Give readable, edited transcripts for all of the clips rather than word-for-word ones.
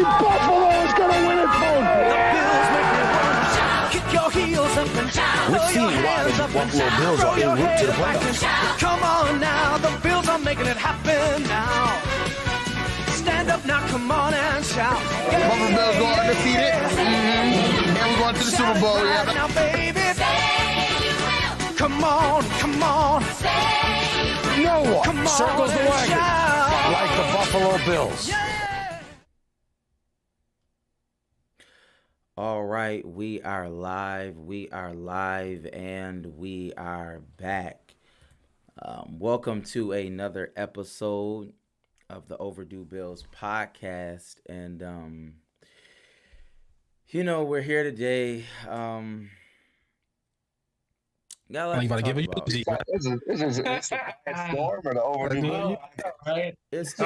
Buffalo is going to win it both. Kick your heels up and down. We've seen why the Buffalo Bills are en route to the playoffs. Come on now, the Bills are making it happen now. Stand up now, come on and shout. Buffalo Bills go undefeated. And we're going to the Super Bowl. Yeah. Now, baby, come on, come on. No one Come on circles the and wagon shout. like the Buffalo Bills. All right, we are live, and we are back. Welcome to another episode of the Overdue Bills podcast, and we're here today. Got a lot to talk about. This is the storm or the Overdue Bills? Right? It's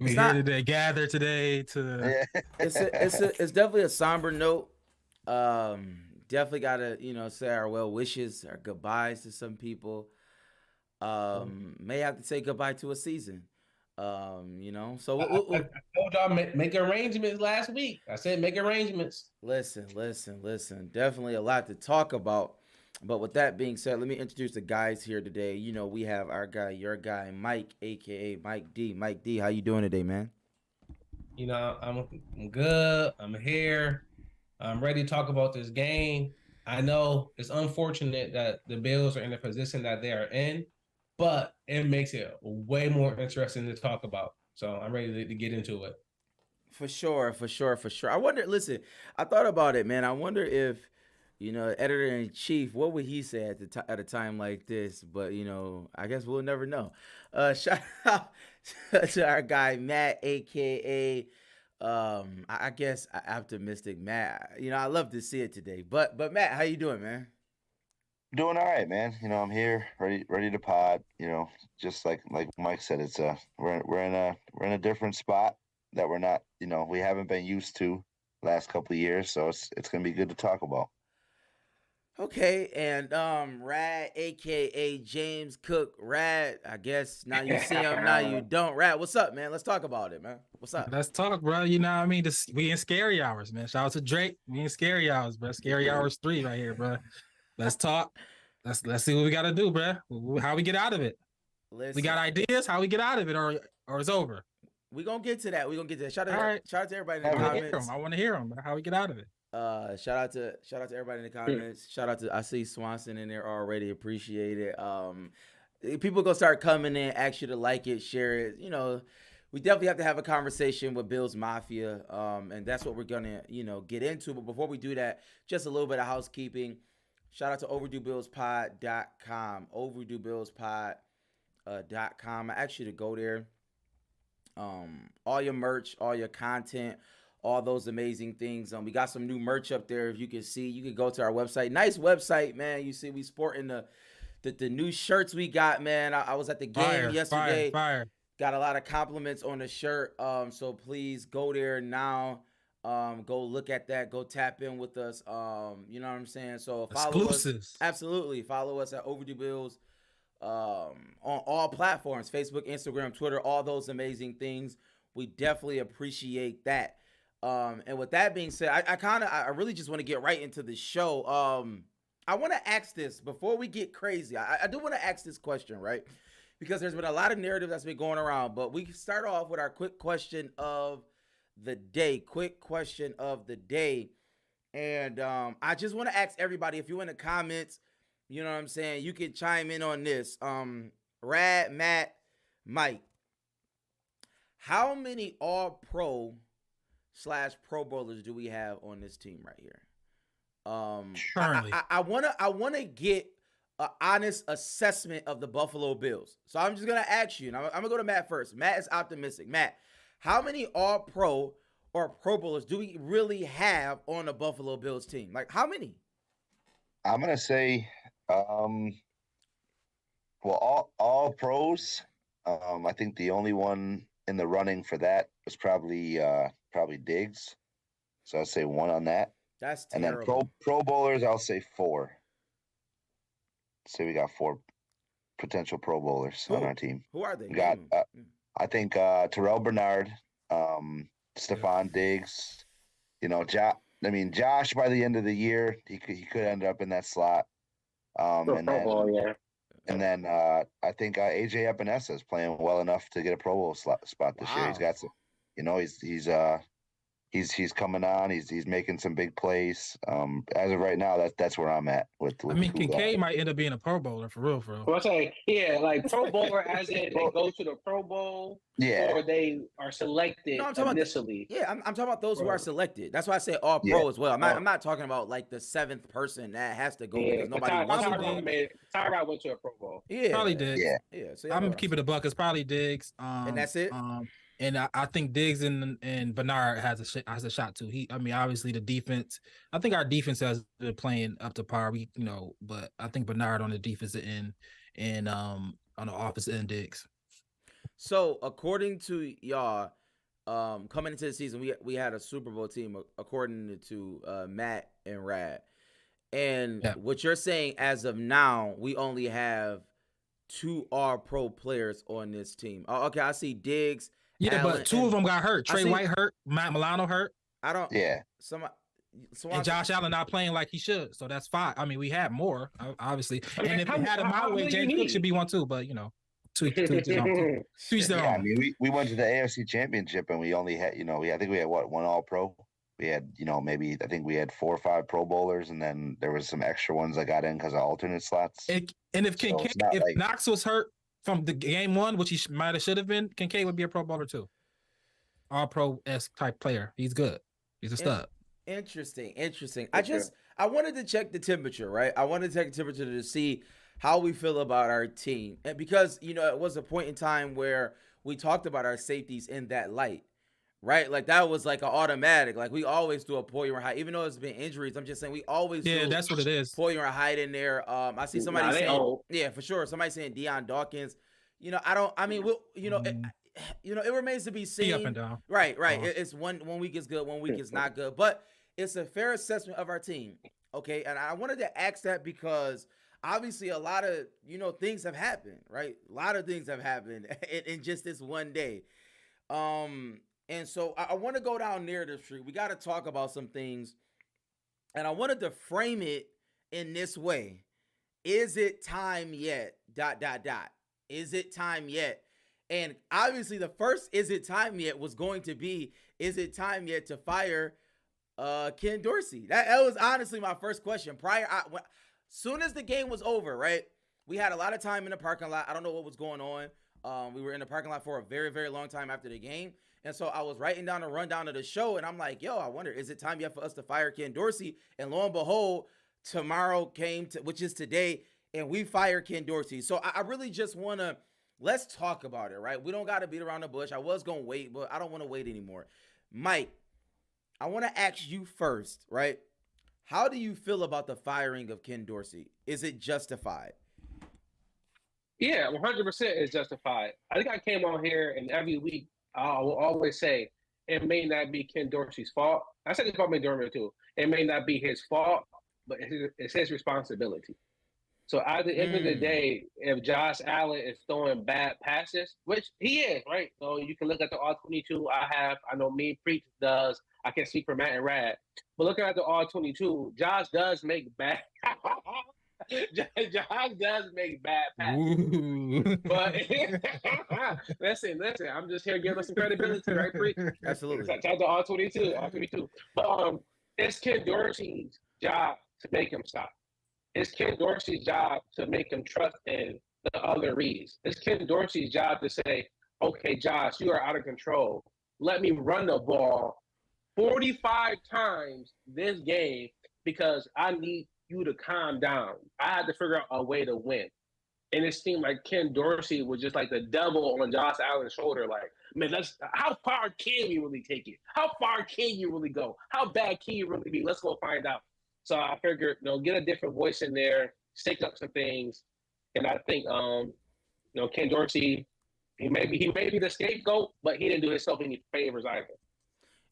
We not- here today, gather today to. Yeah. it's definitely a somber note. Definitely gotta say our well wishes, our goodbyes to some people. May have to say goodbye to a season. So I told y'all make arrangements last week. I said make arrangements. listen. Definitely a lot to talk about. But with that being said, let me introduce the guys here today. We have our guy, your guy, Mike, aka Mike D. Mike D, how you doing today, man? I'm good. I'm here. I'm ready to talk about this game. I know it's unfortunate that the Bills are in the position that they are in, but it makes it way more interesting to talk about. So I'm ready to get into it. For sure. I wonder, listen, I thought about it, man. I wonder if, editor-in-chief, what would he say at a time like this? But, I guess we'll never know. Shout out to our guy, Matt, a.k.a. I guess optimistic Matt. I love to see it today. But Matt, how you doing, man? Doing all right, man. I'm here, ready to pod. Just like Mike said, it's we're in a different spot that we're not, we haven't been used to last couple of years. So it's gonna be good to talk about. Okay, and Rad, aka James Cook, Rad. I guess now you see him, now you don't. Rad, what's up, man? Let's talk about it, man. What's up? Let's talk, bro. You know what I mean? We in scary hours, man. Shout out to Drake. We in scary hours, bro. Scary hours 3 right here, bro. Let's talk. Let's see what we got to do, bro. How we get out of it. Listen, We got ideas. How we get out of it, or it's over. We're gonna get to that. Shout All right. out to everybody in the I wanna comments. I want to hear them, bro. How we get out of it. Shout out to everybody in the comments. Shout out to, I see Swanson in there already. Appreciate it. People gonna start coming in, ask you to like it, share it. We definitely have to have a conversation with Bills Mafia, and that's what we're gonna get into. But before we do that, just a little bit of housekeeping. Shout out to overduebillspod.com. overduebillspod.com. I ask you to go there. All your merch, all your content, all those amazing things. We got some new merch up there. If you can see, you can go to our website. Nice website, man. You see, we sporting the new shirts we got, man. I was at the game yesterday. Fire. Got a lot of compliments on the shirt. So please go there now. Go look at that. Go tap in with us. You know what I'm saying? So follow Exclusives. us. Absolutely. Follow us at Overdue Bills on all platforms, Facebook, Instagram, Twitter, all those amazing things. We definitely appreciate that. And with that being said, I really just want to get right into the show. I want to ask this before we get crazy. I do want to ask this question, right? Because there's been a lot of narrative that's been going around, but we start off with our quick question of the day. And I just want to ask everybody, if you're in the comments, you know what I'm saying, you can chime in on this. Rad, Matt, Mike, how many all-pro / Pro Bowlers do we have on this team right here? Currently. I wanna get an honest assessment of the Buffalo Bills. So I'm just gonna ask you, and I'm gonna go to Matt first. Matt is optimistic. Matt, how many all-pro or Pro Bowlers do we really have on the Buffalo Bills team? Like, how many? I'm gonna say, all pros. I think the only one in the running for that was probably Diggs. So I'll say 1 on that. That's And then terrible. pro bowlers, I'll say 4. Say we got 4 potential Pro Bowlers on our team. Who are they? We got, I think Terrell Bernard, Stephon Diggs. You know, Josh by the end of the year, he could end up in that slot. And Pro then Bowl, yeah. and then I think AJ Epinesa is playing well enough to get a Pro Bowl spot this year. He's got some, you know, he's coming on. He's making some big plays. As of right now, that's where I'm at with I mean, Kincaid might end up being a Pro Bowler for real. Well, I say, yeah, like Pro Bowler, as in they go to the Pro Bowl, Yeah. or they are selected No, I'm talking initially. I'm talking about those who are selected. That's why I say all pro as well. I'm not talking about like the 7th person that has to go because nobody wants to go. Tyrod went to a Pro Bowl. Yeah, Probably Diggs. Yeah. So I'm gonna keep it a buck. It's probably Diggs. And that's it. And I think Diggs and Bernard has a shot too. I mean, obviously the defense. I think our defense has been playing up to par. But I think Bernard on the defensive end and on the offensive end, Diggs. So according to y'all, coming into the season, we had a Super Bowl team according to Matt and Rad. And what you're saying as of now, we only have 2 All-Pro players on this team. Oh, okay, I see Diggs. Yeah, Allen, but 2 of them got hurt. Trey White hurt. Matt Milano hurt. I don't. Yeah. And Josh Allen not playing like he should. So that's 5. I mean, we had more, obviously. And if we had him my way, James Cook should be 1 too. But tweak their own. I mean, we went to the AFC Championship and we only had, I think we had 1 All-Pro. We had, maybe I think we had 4 or 5 Pro Bowlers, and then there was some extra ones that got in because of alternate slots. And if Knox was hurt from the game 1, which he might have should have been, Kincaid would be a Pro Bowler too. All-Pro-esque type player. He's good. He's a stud. Interesting. I wanted to check the temperature, right? I wanted to check the temperature to see how we feel about our team. And because, it was a point in time where we talked about our safeties in that light, right? Like that was like an automatic. Like we always do a Poyer and Hyde, even though it's been injuries. I'm just saying we always do that's what it is. Poyer and Hyde in there. I see somebody saying, for sure. Somebody saying Deion Dawkins. It remains to be seen. Up and down. Right. It's one week is good, 1 week is not good. But it's a fair assessment of our team. Okay. And I wanted to ask that because obviously a lot of, things have happened, right? A lot of things have happened in just this one day. And so I want to go down narrative street. We got to talk about some things. And I wanted to frame it in this way. Is it time yet? ... Is it time yet? And obviously the first is it time yet was going to be, is it time yet to fire Ken Dorsey? That was honestly my first question. Soon as the game was over, right? We had a lot of time in the parking lot. I don't know what was going on. We were in the parking lot for a very, very long time after the game. And so I was writing down a rundown of the show, and I'm like, I wonder, is it time yet for us to fire Ken Dorsey? And lo and behold, tomorrow came, which is today, and we fired Ken Dorsey. So I really just want to, let's talk about it, right? We don't got to beat around the bush. I was going to wait, but I don't want to wait anymore. Mike, I want to ask you first, right? How do you feel about the firing of Ken Dorsey? Is it justified? Yeah, 100% is justified. I think I came on here and every week I will always say it may not be Ken Dorsey's fault. I said this about McDermott too. It may not be his fault, but it's his responsibility. So at the end of the day, if Josh Allen is throwing bad passes, which he is, right? So you can look at the all-22 I know me Preach does. I can't speak for Matt and Rad. But looking at the all-22, Josh does make bad Josh does make bad passes. But listen, I'm just here giving us some credibility, right, Preach? Absolutely. Shout out to all-22. But it's Ken Dorsey's job to make him stop. It's Ken Dorsey's job to make him trust in the other reads. It's Ken Dorsey's job to say, okay, Josh, you are out of control. Let me run the ball 45 times this game because I need you to calm down. I had to figure out a way to win. And it seemed like Ken Dorsey was just like the devil on Josh Allen's shoulder. Like, man, how far can you really take it? How far can you really go? How bad can you really be? Let's go find out. So I figured, get a different voice in there, stick up some things. And I think, Ken Dorsey, he may be the scapegoat, but he didn't do himself any favors either.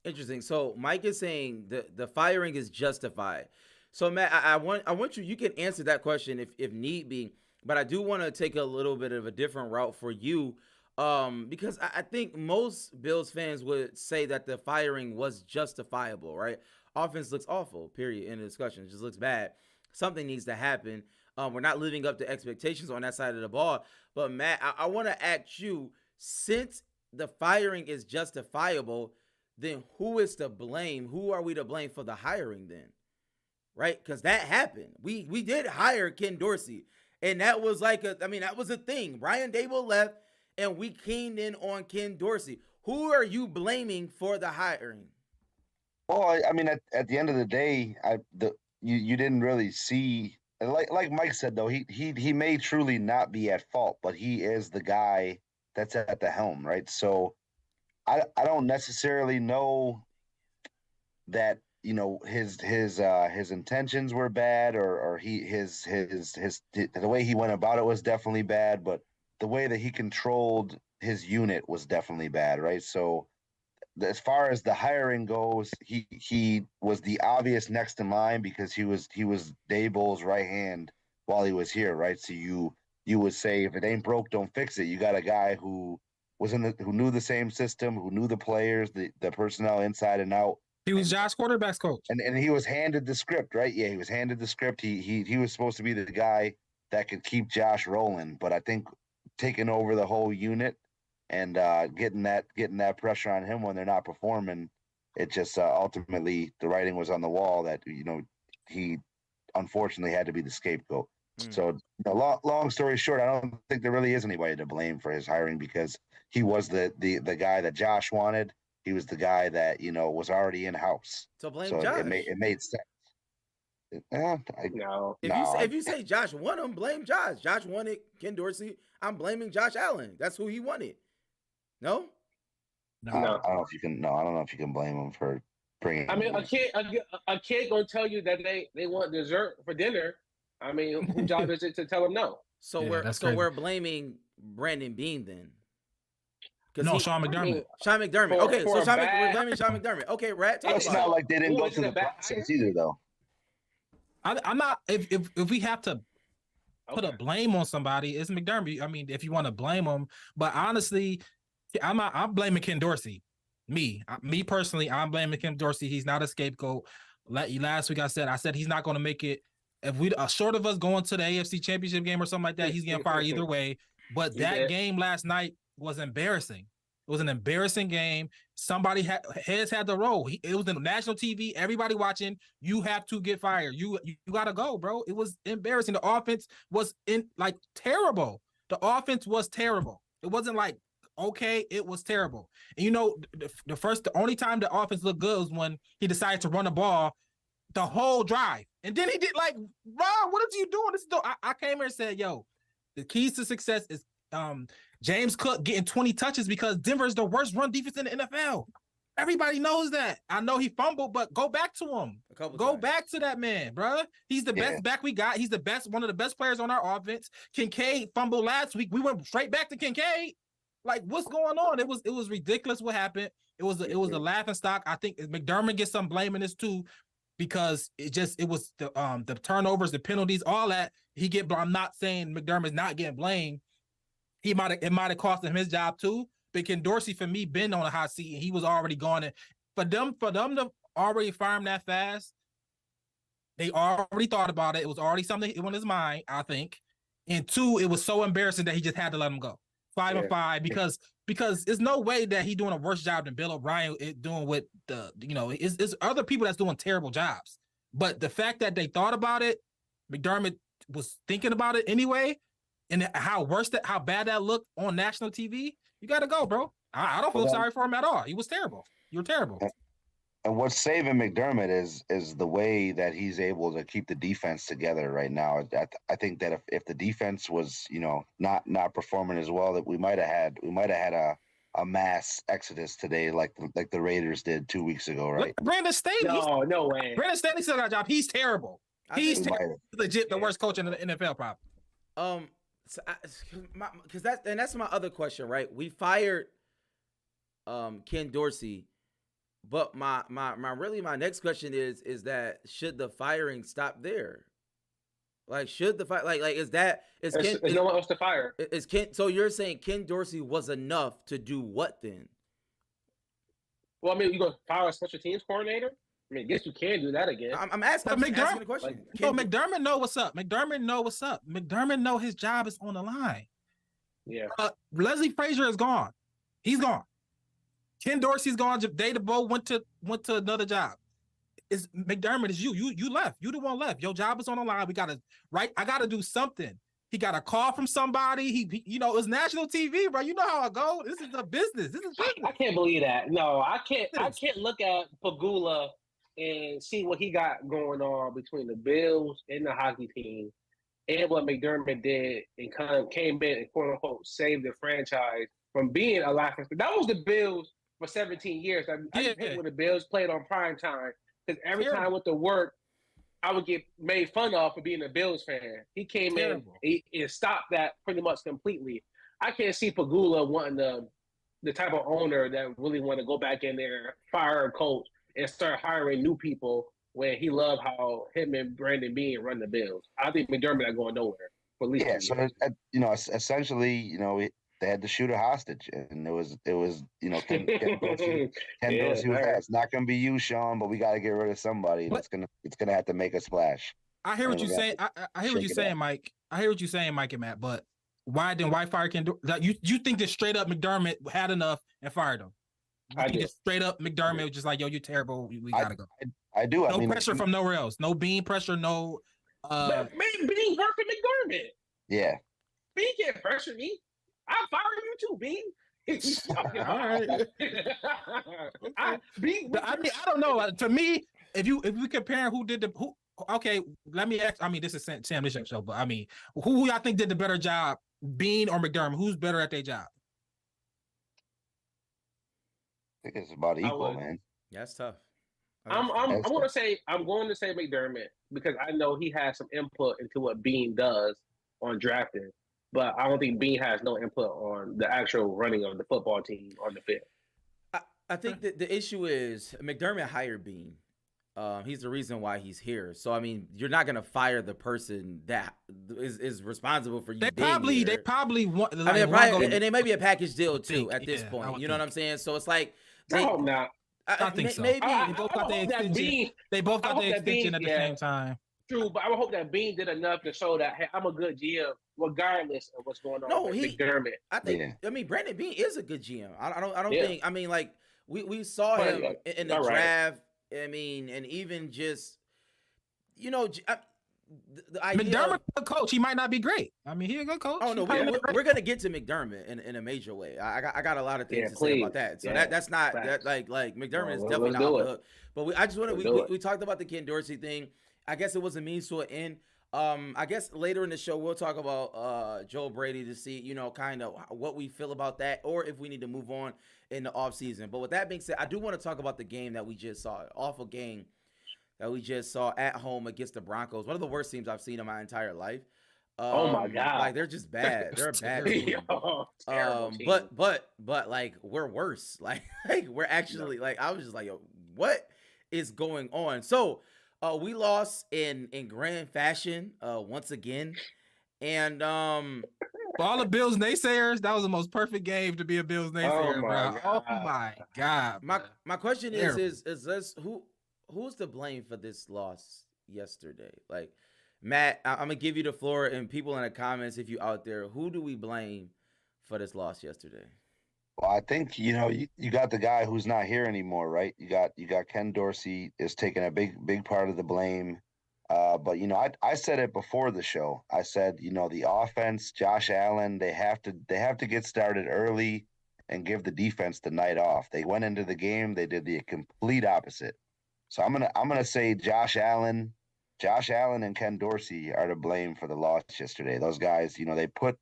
Interesting. So Mike is saying the firing is justified. So Matt, I want you can answer that question if need be, but I do want to take a little bit of a different route for you. Because I think most Bills fans would say that the firing was justifiable, right? Offense looks awful, period. End of discussion. It just looks bad. Something needs to happen. We're not living up to expectations on that side of the ball. But Matt, I want to ask you, since the firing is justifiable, then who is to blame? Who are we to blame for the hiring then? Right? Because that happened. We did hire Ken Dorsey. And that was that was a thing. Brian Dable left and we keened in on Ken Dorsey. Who are you blaming for the hiring? Well, I mean, at the end of the day, you didn't really see, like Mike said though, he may truly not be at fault, but he is the guy that's at the helm, right? So I don't necessarily know that his intentions were bad, or the way he went about it was definitely bad, but the way that he controlled his unit was definitely bad, right? So as far as the hiring goes, he was the obvious next in line because he was Dable's right hand while he was here, right? So you would say, if it ain't broke, don't fix it. You got a guy who who knew the same system, who knew the players, the personnel inside and out. He was Josh quarterback's coach, and he was handed the script, right? Yeah, he was handed the script. He was supposed to be the guy that could keep Josh rolling, but I think taking over the whole unit and getting that pressure on him when they're not performing, it just ultimately the writing was on the wall that he unfortunately had to be the scapegoat. So long story short, I don't think there really is anybody to blame for his hiring because he was the guy that Josh wanted. He was the guy that was already in house. So blame Josh. It made sense. No. If you say Josh won him, blame Josh. Josh wanted Ken Dorsey. I'm blaming Josh Allen. That's who he wanted. No. I don't know if you can. No, I don't know if you can blame him for bringing. I mean, a kid gonna tell you that they want dessert for dinner. I mean, whose job is it to tell him no? So we're blaming Brandon Beane then. No, Sean McDermott. Sean McDermott. Okay, so we're blaming Sean McDermott. Okay, Rat. It's not like they didn't go through the process either, though. I'm not. If we have to put a blame on somebody, it's McDermott. I mean, if you want to blame him, but honestly, I'm blaming Ken Dorsey. Me personally, I'm blaming Ken Dorsey. He's not a scapegoat. Last week I said he's not going to make it. If we short of us going to the AFC Championship game or something like that, he's getting fired either way. But that game last night was embarrassing. It was an embarrassing game. Somebody heads had to roll. It was in national TV. Everybody watching. You have to get fired. You gotta go, bro. It was embarrassing. The offense was terrible. The offense was terrible. It wasn't like okay. It was terrible. And the only time the offense looked good was when he decided to run the ball the whole drive, and then he did Rob, what is you doing? I came here and said, yo, the keys to success is James Cook getting 20 touches because Denver is the worst run defense in the NFL. Everybody knows that. I know he fumbled, but go back to him. Go back to that man, bro. He's the best back we got. He's the best, one of the best players on our offense. Kincaid fumbled last week. We went straight back to Kincaid. Like, what's going on? It was ridiculous what happened. It was a laughing stock. I think McDermott gets some blame in this too, because it was the turnovers, the penalties, all that he get. I'm not saying McDermott's not getting blamed. It might have cost him his job too. But Ken Dorsey, for me, been on a hot seat, and he was already gone. And for them to already fire him that fast, they already thought about it. It was already something on his mind, I think. And two, it was so embarrassing that he just had to let him go. 5-5 because there's no way that he's doing a worse job than Bill O'Brien doing with it's other people that's doing terrible jobs. But the fact that they thought about it, McDermott was thinking about it anyway, and how bad that looked on national TV, you got to go, bro. I don't feel sorry for him at all. He was terrible. You're terrible. And what's saving McDermott is the way that he's able to keep the defense together right now. I think that if the defense was not performing as well, that we might have had a mass exodus today, like the Raiders did 2 weeks ago, right? Brandon Staley. No way. Brandon Staley said our job. He's terrible. He's legit the worst coach in the NFL, probably. Because that's my other question, right? We fired Ken Dorsey. But my next question is that should the firing stop there? Like, should the fire like is that is Ken There's no one else to fire. is Ken? So you're saying Ken Dorsey was enough to do what then? Well, I mean, you gonna fire a special teams coordinator? I mean, I guess you can do that again. I'm asking. I'm just asking a question. No, McDermott know what's up. McDermott know what's up. McDermott know his job is on the line. Yeah. Leslie Frazier is gone. He's gone. Ken Dorsey's gone. They both went to another job. It's McDermott is you. You left. You the one left. Your job is on the line. We gotta I gotta do something. He got a call from somebody. He it's national TV, bro. You know how I go. This is a business. This is business. I can't believe that. No, I can't. I can't look at Pagula and see what he got going on between the Bills and the hockey team, and what McDermott did and kind of came in and quote unquote saved the franchise from being a laughing stock. That was the Bills for 17 years. I hate when the Bills played on prime time because every time I went to work, I would get made fun of for being a Bills fan. He came in and stopped that pretty much completely. I can't see Pagula wanting the type of owner that really want to go back in there, fire a coach, and start hiring new people when he loved how him and Brandon Beane run the Bills. I think McDermott not going nowhere for at least essentially, they had to shoot a hostage, and it was Ken Dorsey was it's not going to be you, Sean, but we got to get rid of somebody. It's gonna have to make a splash. I hear what you're saying. I hear what you're saying, Mike. I hear what you're saying, Mike and Matt. But why fire Ken Dorsey? You think that straight up McDermott had enough and fired him? I do. Straight up McDermott was just like, yo, you're terrible. We gotta go. I do. No pressure from nowhere else. No Bean pressure. No. Bean worked for McDermott. Yeah. Bean can't pressure me. I'll fire you too, Bean. All right. I don't know. To me, if we compare who did okay, let me ask. I mean, this is Sam Bishop show, but I mean, who y'all think did the better job, Bean or McDermott? Who's better at their job? I think it's about equal, man. Yeah, that's tough. I'm going to say McDermott because I know he has some input into what Bean does on drafting, but I don't think Bean has no input on the actual running of the football team on the field. I think that the issue is McDermott hired Bean. He's the reason why he's here. So I mean, you're not gonna fire the person that is responsible for you. They probably want. I mean, and it may be a package deal too at this point. You know what I'm saying? So it's like I hope not. I think so. Maybe they both got their extension. They both got their extension at the same time. True, but I would hope that Bean did enough to show that, hey, I'm a good GM regardless of what's going on with McDermott. I think. I mean, Brandon Bean is a good GM. I don't think. I mean, like we saw him in the draft. I mean, and even just, the idea McDermott, a coach, he might not be great. I mean, he's a good coach. Oh no, we're gonna get to McDermott in a major way. I got a lot of things to say about that. So that's not that like McDermott is definitely not off the hook. But I just want to we talked about the Ken Dorsey thing. I guess it was a means to an end. I guess later in the show we'll talk about Joe Brady to see kind of what we feel about that, or if we need to move on in the offseason. But with that being said, I do want to talk about the game that we just saw. Awful game that we just saw at home against the Broncos. One of the worst teams I've seen in my entire life. Oh my God! Like they're just bad. They're a bad team. Terrible team. But like we're worse. Like we're actually like I was just like, yo, what is going on? So we lost in grand fashion once again, and for all the Bills naysayers, that was the most perfect game to be a Bills naysayer, bro. God. Oh my God! My question is this who's to blame for this loss yesterday? Like, Matt, I'm gonna give you the floor, and people in the comments, if you out there, who do we blame for this loss yesterday? Well, I think you got the guy who's not here anymore, right? You got Ken Dorsey is taking a big part of the blame. But I said it before the show. I said the offense, Josh Allen, they have to get started early and give the defense the night off. They went into the game, they did the complete opposite. So I'm gonna say Josh Allen and Ken Dorsey are to blame for the loss yesterday. Those guys, they put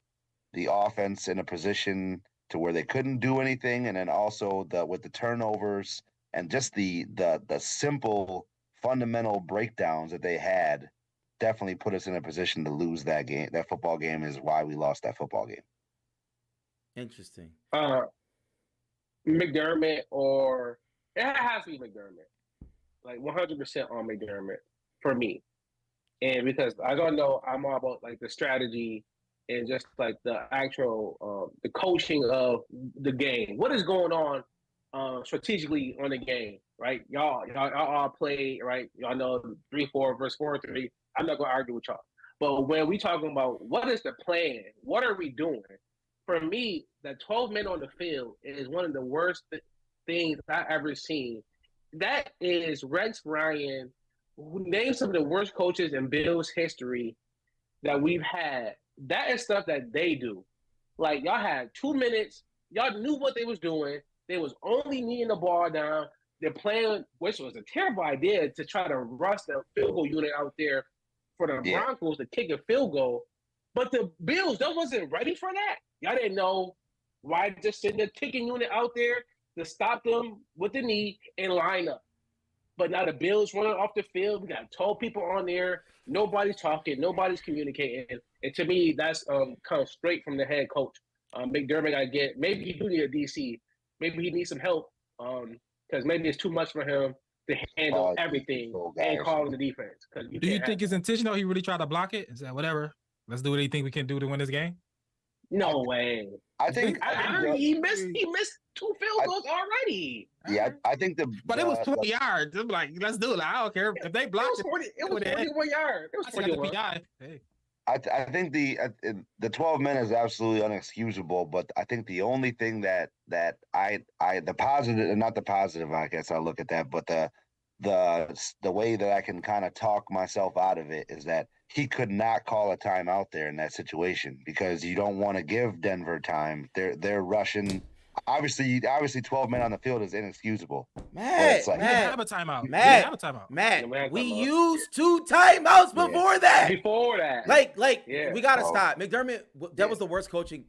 the offense in a position to where they couldn't do anything, and then also with the turnovers and just the simple fundamental breakdowns that they had definitely put us in a position to lose that game. That football game is why we lost that football game. Interesting. McDermott, or it has to be McDermott. Like 100% on McDermott for me. And because I don't know, I'm all about like the strategy and just like the actual the coaching of the game. What is going on strategically on the game, right? Y'all all play, right? Y'all know 3-4 versus 4-3. I'm not gonna argue with y'all. But when we talking about what is the plan, what are we doing? For me, the 12 men on the field is one of the worst things I ever seen. That is Rex Ryan, who named some of the worst coaches in Bills history that we've had. That is stuff that they do. Like y'all had 2 minutes, y'all knew what they was doing. They was only kneeing the ball down. They're playing, which was a terrible idea to try to rush the field goal unit out there for the Broncos to kick a field goal. But the Bills, that wasn't ready for that. Y'all didn't know why just sitting the kicking unit out there to stop them with the knee and line up. But now the Bills running off the field. We got 12 people on there. Nobody's talking. Nobody's communicating. And to me, that's kind of straight from the head coach. McDermott got to get. Maybe he do need a DC. Maybe he needs some help because maybe it's too much for him to handle everything and calling the defense. Do you think it's intentional? He really tried to block it? Is that whatever? Let's do what you think we can do to win this game. No way. I think he missed 2 field goals already. Yeah, I think but it was 20 yards. I'm like, let's do it. I don't care if they blocked it. It was 41 yards. It was 41. Hey. I think the 12 men is absolutely unexcusable, but I think the only thing that I the positive, not the positive, I guess I'll look at that, but the way that I can kind of talk myself out of it is that he could not call a timeout there in that situation because you don't want to give Denver time. They're rushing. Obviously 12 men on the field is inexcusable. Matt, we didn't have a timeout. Matt, we used 2 timeouts before that. Before that. We got to stop. McDermott, that was the worst coaching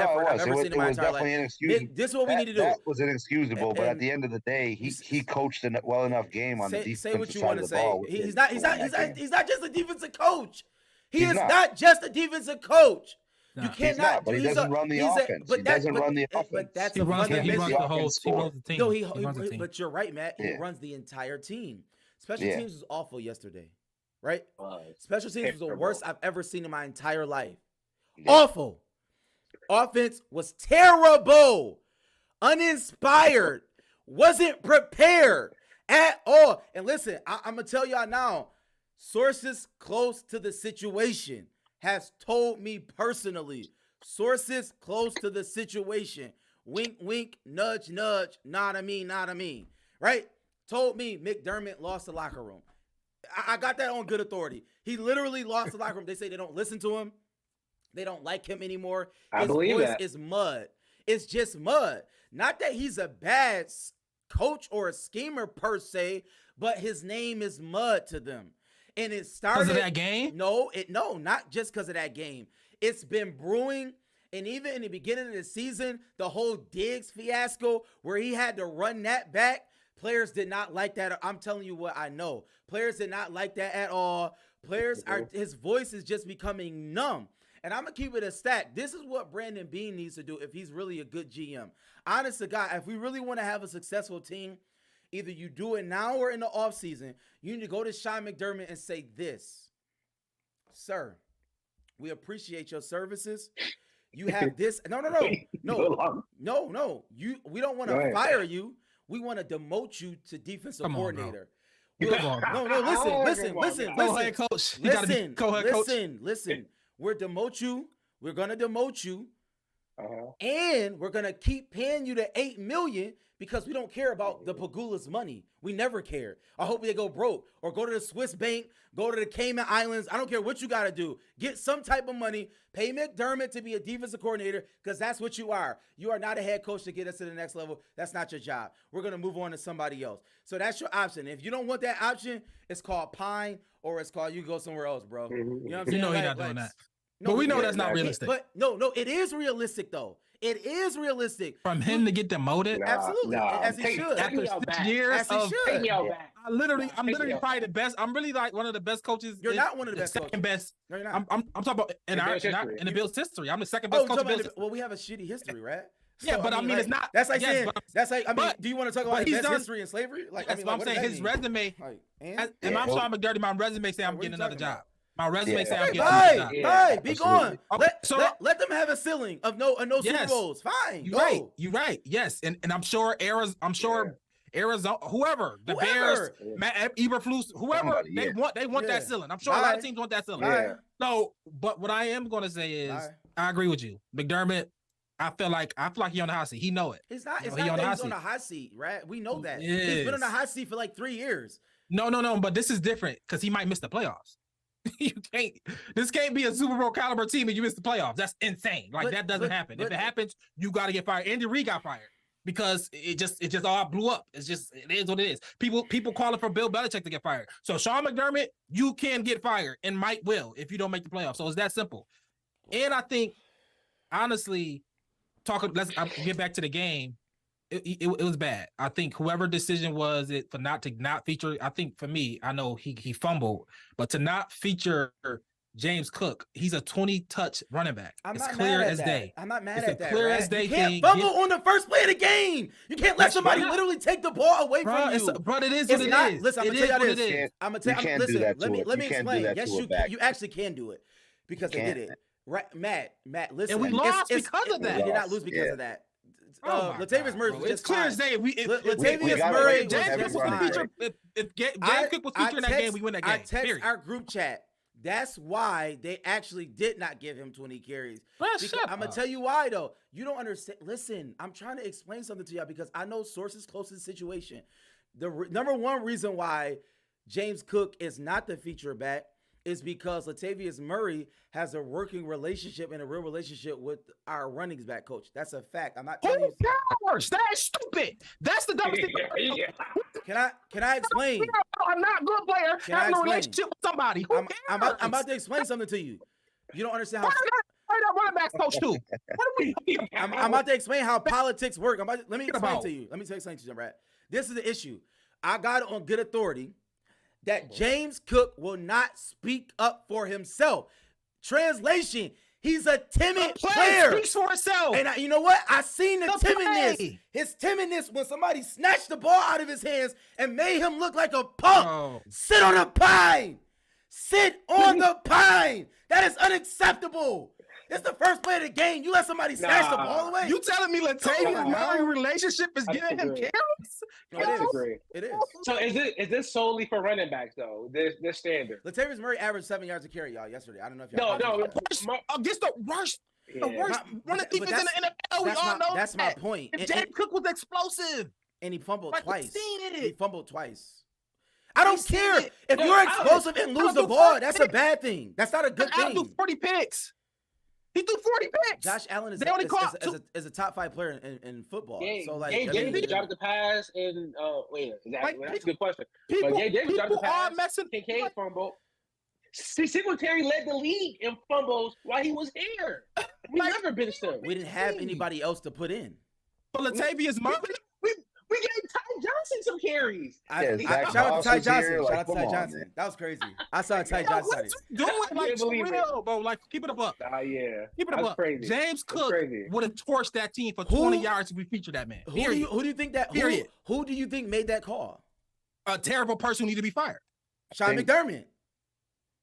effort I've ever seen in my entire life. This is what we need to do. That was inexcusable, but at the end of the day, he coached a well enough game on the defensive say what you side want of to the ball. say. He's not just a defensive coach. He is not just a defensive coach. No, you cannot. But he doesn't run the offense. He doesn't run the offense. But that's he runs the team. No, but you're right, Matt. He runs the entire team. Special teams was awful yesterday, right? Special teams was the worst I've ever seen in my entire life. Yeah. Awful. Offense was terrible, uninspired, wasn't prepared at all. And listen, I'm gonna tell y'all now. Sources close to the situation has told me personally, sources close to the situation, wink, wink, nudge, nudge, not a me, right? Told me McDermott lost the locker room. I got that on good authority. He literally lost the locker room. They say they don't listen to him. They don't like him anymore. His voice is mud. It's just mud. Not that he's a bad coach or a schemer per se, but his name is mud to them. And it started because of that game? No, not just because of that game. It's been brewing, and even in the beginning of the season, the whole Diggs fiasco where he had to run that back, players did not like that. I'm telling you what I know. Players did not like that at all. His voice is just becoming numb. And I'm going to keep it a stat. This is what Brandon Beane needs to do if he's really a good GM. Honest to God, if we really want to have a successful team, either you do it now or in the offseason, you need to go to Sean McDermott and say this. Sir, we appreciate your services. You have this. No. We don't want to fire you. We want to demote you to defensive coordinator. Listen. Go ahead, coach. Listen. We're going to demote you. And we're going to keep paying you the $8 million because we don't care about the Pagula's money. We never care. I hope they go broke or go to the Swiss bank, go to the Cayman Islands. I don't care what you got to do. Get some type of money. Pay McDermott to be a defensive coordinator because that's what you are. You are not a head coach to get us to the next level. That's not your job. We're going to move on to somebody else. So that's your option. If you don't want that option, it's called Pine or it's called you go somewhere else, bro. You know what I'm saying? You know he's not doing that. No, but we know that's not realistic. But no, it is realistic though. It is realistic. From him to get demoted? Absolutely. As he should. After 6 years of take me out back. I'm literally probably the best. I'm really like one of the best coaches. You're not one of the best second coaches. Best. No, you're not. I'm talking about in the Bills history. I'm the second best coach in Bills. Well, we have a shitty history, right? Yeah, but I mean, like, it's not. That's like yes, saying. but- That's like. I mean, but- do you want to talk but about he's advanced done- history and slavery? Like, That's I mean, what like, I'm what saying. does that His mean? resume, Like, and I'm well- Sean McDermott. My resume say I'm what are you getting another talking job. about? My resume Yeah. say I'm getting Bye, another job. Yeah, bye, be absolutely. gone. Okay, so- Let them have a ceiling of no Super Yes. Bowls. Fine, You're go. right. You're right. Yes, and I'm sure Arizona, whoever, the Bears, Whoever. Matt Eberflus, whoever Somebody, they yeah. want Yeah. that ceiling. I'm sure a lot Bye. of teams want that ceiling. Bye. So, but what I am going to say is, Bye. I agree with you, McDermott. I feel like he on the hot seat. He know it. It's not. You It's know, he not on the that hot he's on seat. the hot seat, right? We know that. He He's been on the is. hot seat for like 3 years. No, but this is different because he might miss the playoffs. You can't. This can't be a Super Bowl caliber team and you miss the playoffs. That's insane. Like that doesn't happen. If it happens, you got to get fired. Andy Reid got fired because it just all blew up. It is what it is. People calling for Bill Belichick to get fired. So Sean McDermott, you can get fired and might will if you don't make the playoffs. So it's that simple. And I think honestly, let's get back to the game. It was bad. I think whoever decision was it for not feature. I think for me, I know he fumbled, but to not feature James Cook, he's a 20-touch running back. I'm it's not clear mad at as that. day. I'm not mad It's at a that. clear right? as day You can't thing. fumble on the first play of the game. You can't let That's somebody right. literally take the ball away from you. But it is It's what it not. is. Listen, I'm It gonna tell is you what it this. is. I'm gonna tell You you. can't do Listen, that let to me it. let me You can't do explain. that Yes, to a back. you actually can do it because they Can't. did it. Right, Matt. Listen, And we lost because of that. We did not Lost, lose because yeah. of that. Oh my Latavius God, Murray bro. was It's just clear fine. as day. Latavius got Murray it. was James Heavy Cook just was the running fine. feature. back. If James Cook was featured in that game, we win that game. I text Period. our group chat. That's why they actually did not give him 20 carries. Man, Because shut I'm gonna up. tell you why though. You don't understand. Listen, I'm trying to explain something to y'all because I know sources close to the situation. The number one reason why James Cook is not the feature back is because Latavius Murray has a working relationship and a real relationship with our running back coach. That's a fact. I'm not telling you. Who cares? That's stupid. That's the dumbest thing. Can I explain? I'm not a good player. Can I Having a explain? relationship with somebody. Who cares? I'm about to explain something to you. You don't understand how. Why that running back coach too? What are we? I'm about to explain how politics work. Let me explain about? to you. Let me explain to you, Brad. This is the issue. I got it on good authority that James Cook will not speak up for himself. Translation: he's a timid player. Speaks for itself. And you know what? I seen the The timidness. play. His timidness when somebody snatched the ball out of his hands and made him look like a punk. Oh. Sit on the pine. Sit on the pine. That is unacceptable. It's the first play of the game. You let somebody snatch the ball away. You telling me Latavius on, Murray now. relationship is I giving him disagree. carries? No, I it is. disagree. It is. So is this solely for running backs though? This standard? Latavius Murray averaged 7 yards a carry, y'all, yesterday. I don't know if y'all. No. Against the worst Yeah. running but defense in the NFL. We all know that's my that. point. And And, James Cook was explosive. and he fumbled Like, twice. we've seen it. He fumbled twice. I don't seen care. it. If No, you're I don't- explosive and I lose don't the do ball, 40 that's a bad thing. That's not a good Allen threw thing. 40 picks. He threw 40 picks. Josh Allen is They only is caught a top 5 player in football. Yeah, So like, Gabe I mean, Davis dropped the pass and Like, that's a good question. people, But Gabe Davis dropped the people are pass. messing. Kincaid fumbled. Singletary led the league in fumbles while he was here. We Like, never benched him. we didn't have anybody else to put in. But Latavius Murray. We gave Ty Johnson some carries. Shout Zach out Moss to Ty was Johnson. here, Shout like, out to come Ty on, Johnson. man. That was crazy. I saw Ty Yo, Johnson. what you doing? I Like, can't believe it. real, bro. Like, keep it up. Yeah. Keep it That's up. crazy. James That's Cook crazy. would have torched that team for Who- 20 yards if we featured that man. Who do Period. you think that? Period. Who do you think made that call? A terrible person who need to be fired. Sean Think- McDermott.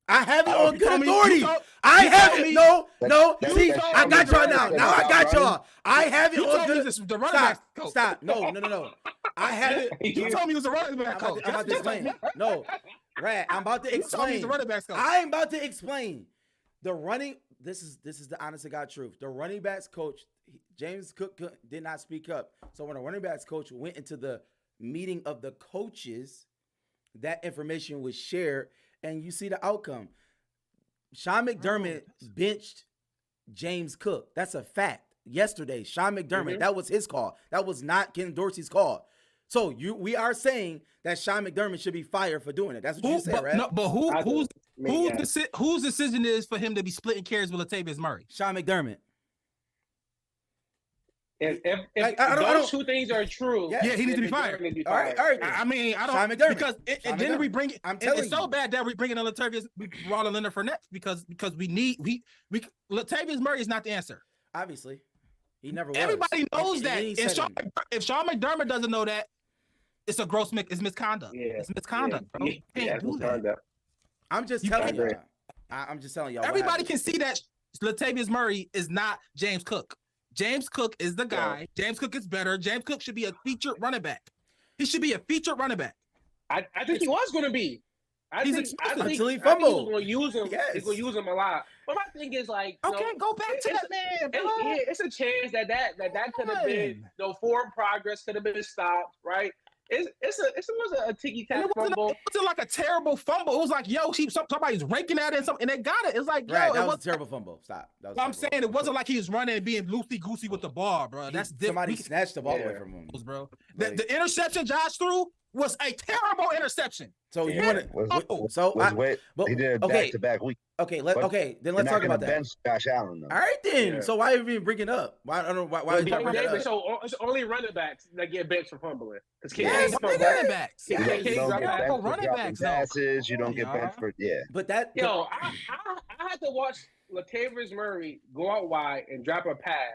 I have it Oh, on you good told me- authority. you told- I you have told it. me- No. That- See, that- I got y'all now. that- Now I got that- y'all. I have it You on told me good. this was the running back Stop. coach. Stop. No. I have it. You told me he was a running I'm back coach. about to explain. No, Rad, I'm about to You told me he's explain. a running back coach. I'm about to explain. The running. This is the honest to God truth. The running backs coach, James Cook, did not speak up. So when the running backs coach went into the meeting of the coaches, that information was shared, and you see the outcome. Sean McDermott benched James Cook. That's a fact. Yesterday, Sean McDermott, that was his call. That was not Ken Dorsey's call. So we are saying that Sean McDermott should be fired for doing it. That's what you said, right? No, but I do. whose decision is for him to be splitting carries with Latavius Murray? Sean McDermott. If Like, I don't- those two things are true, Yeah, he needs to be then fired. McDermott needs to be All right. fired. I mean, I Sean don't McDermott. because Sean and then we McDermott. bring it. I'm It's telling so you. bad that we bringing in Latavius, we brought in Leonard Fournette because we Latavius Murray is not the answer. Obviously. He never was. Everybody knows And that. he And said if Sean McDermott doesn't know that, it's it's misconduct. Yeah. It's misconduct, bro. You can't do that. I'm just You telling can't- y'all. I'm just telling y'all. what Everybody happened. can see that Latavius Murray is not James Cook. James Cook is the guy. James Cook is better. James Cook should be a featured running back. He should be a featured running back. I think he was going to be. He's I expensive. Until he think fumbled. he was going to use him. Yes. He's going to use him a lot. But my thing is like, you Okay, know, go back to that man, bro. it's a chance that could have been, you know, forward progress could have been stopped, right? It was a ticky tack And it fumble. wasn't like a terrible fumble. It was like, yo, somebody's raking at it and they got it. It's like, yo, Right, that it was a terrible fumble. Stop. That was I'm terrible. saying it wasn't like he was running and being loosey goosey with the ball, bro. That's different. Somebody snatched the ball away Yeah. from him. bro. Like- The interception Josh threw was a terrible interception. So you Yeah, want was- to? he did a back-to-back week. Okay, But then They're let's not talk gonna about that. bench Josh Allen though. All right, then. Yeah. So why are you even bringing it up? Why I don't know why are you trying to bring it up? So it's only running backs that get benched for fumbling. Because Yes, running backs. Yeah, You can't don't drop get back. benched for Running dropping backs, though. passes. You don't get Yeah. benched for But that Yo, I had to watch Latavius Murray go out wide and drop a pass,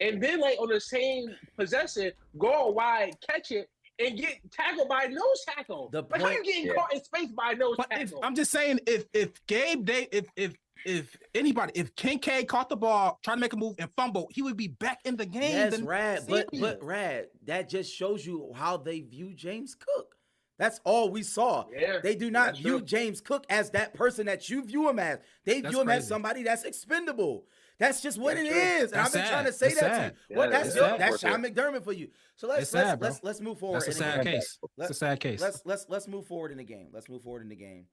and then like on the same possession, go out wide, catch it, and get tackled by a nose tackle. The Like how you point- getting Yeah. caught in space by a nose But tackle? I'm just saying, if Gabe Day, if Kincaid caught the ball, trying to make a move and fumble, he would be back in the game. yes, the Rad, next but series. Rad, that just shows you how they view James Cook. That's all we saw. Yeah, They do not that's view true. James Cook as that person that you view him as. They That's view him as crazy. somebody that's expendable. That's just what That's it true. is. And I've That's been trying to sad. say That's that to sad. you. Well, Yeah, that's that's sad. Sean McDermott for you. So let's It's sad, bro. let's move forward. That's a in the sad game. case. It's a sad case. Let's move forward in the game. Let's move forward in the game.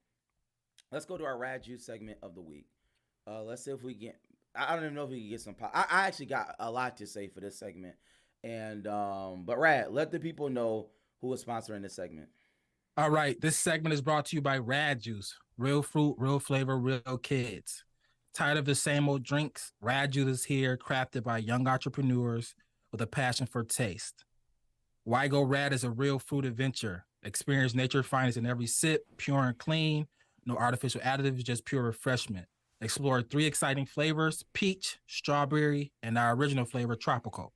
Let's go to our Rad Juice segment of the week. Let's see if we get. I don't even know if we can get some. I actually got a lot to say for this segment, and but Rad, let the people know who is sponsoring this segment. All right, this segment is brought to you by Rad Juice. Real fruit, real flavor, real kids. Tired of the same old drinks? Rad Juice is here, crafted by young entrepreneurs with a passion for taste. Why Go Rad is a real fruit adventure. Experience nature's finest in every sip, pure and clean. No artificial additives, just pure refreshment. Explore 3 exciting flavors: peach, strawberry, and our original flavor, tropical.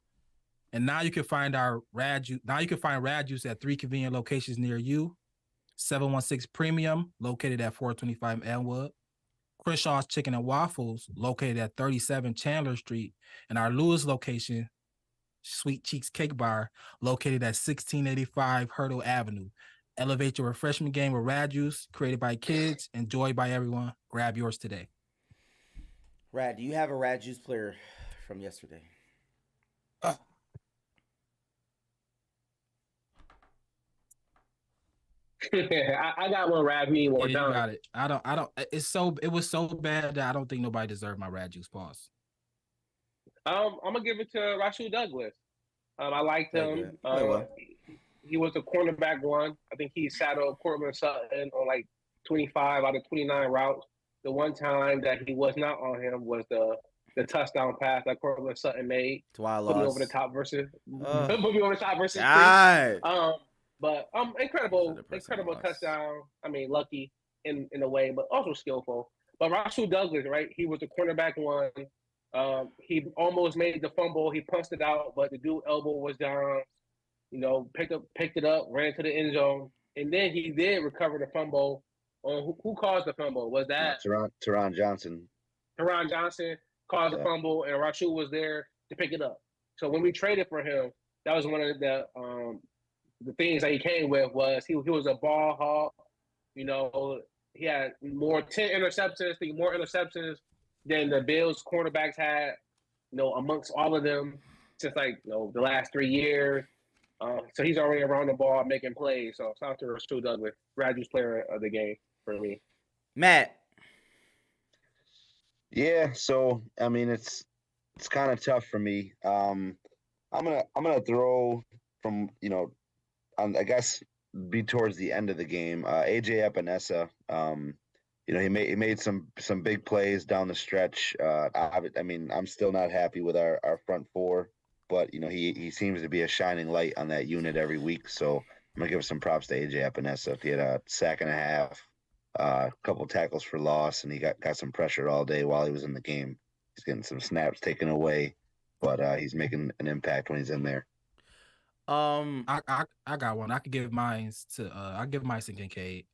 And now you can find our Rad Juice. Now you can find Rad Juice at 3 convenient locations near you. 716 Premium, located at 425 Elmwood. Crenshaw's Chicken and Waffles, located at 37 Chandler Street. And our Lewis location, Sweet Cheeks Cake Bar, located at 1685 Hurdle Avenue. Elevate your refreshment game with Rad Juice, created by kids, enjoyed by everyone. Grab yours today. Rad, do you have a Rad Juice player from yesterday? I got one Rad me Yeah, or you done. got it. It was so bad that I don't think nobody deserved my Rad Juice pause. I'm gonna give it to Rasheed Douglas. I liked Very him. good. Play well. He was the cornerback one. I think he shadowed Cortland Sutton on like 25 out of 29 routes. The one time that he was not on him was the touchdown pass that Cortland Sutton made. To I Put me lost. over the top versus Uh. put me over the top versus God. but incredible Depressing loss. touchdown. I mean, lucky in a way, but also skillful. But Rasheed Douglas, right? He was the cornerback one. He almost made the fumble. He punched it out, but the dude elbow was down. You know, picked it up, ran to the end zone, and then he did recover the fumble. Who caused the fumble? Was that Teron Johnson? Teron Johnson caused the Yeah. fumble, and Rasheed was there to pick it up. So when we traded for him, that was one of the things that he came with was he was a ball hawk. You know, he had 10 interceptions, more interceptions than the Bills cornerbacks had, you know, amongst all of them since like, you know, the last 3 years. So he's already around the ball making plays. So shout out to Rasheed Douglas, Rad Juice player of the game for me. Matt. Yeah, so I mean it's kind of tough for me. I'm gonna throw from I guess be towards the end of the game. AJ Epinesa, he made some big plays down the stretch. I mean I'm still not happy with our front four, but he seems to be a shining light on that unit every week. So I'm gonna give some props to AJ Epinesa. He had a sack and a half. A couple tackles for loss, and he got some pressure all day while he was in the game. He's getting some snaps taken away. but he's making an impact when he's in there. I got one. I could give mine to I give mine to Kincaid.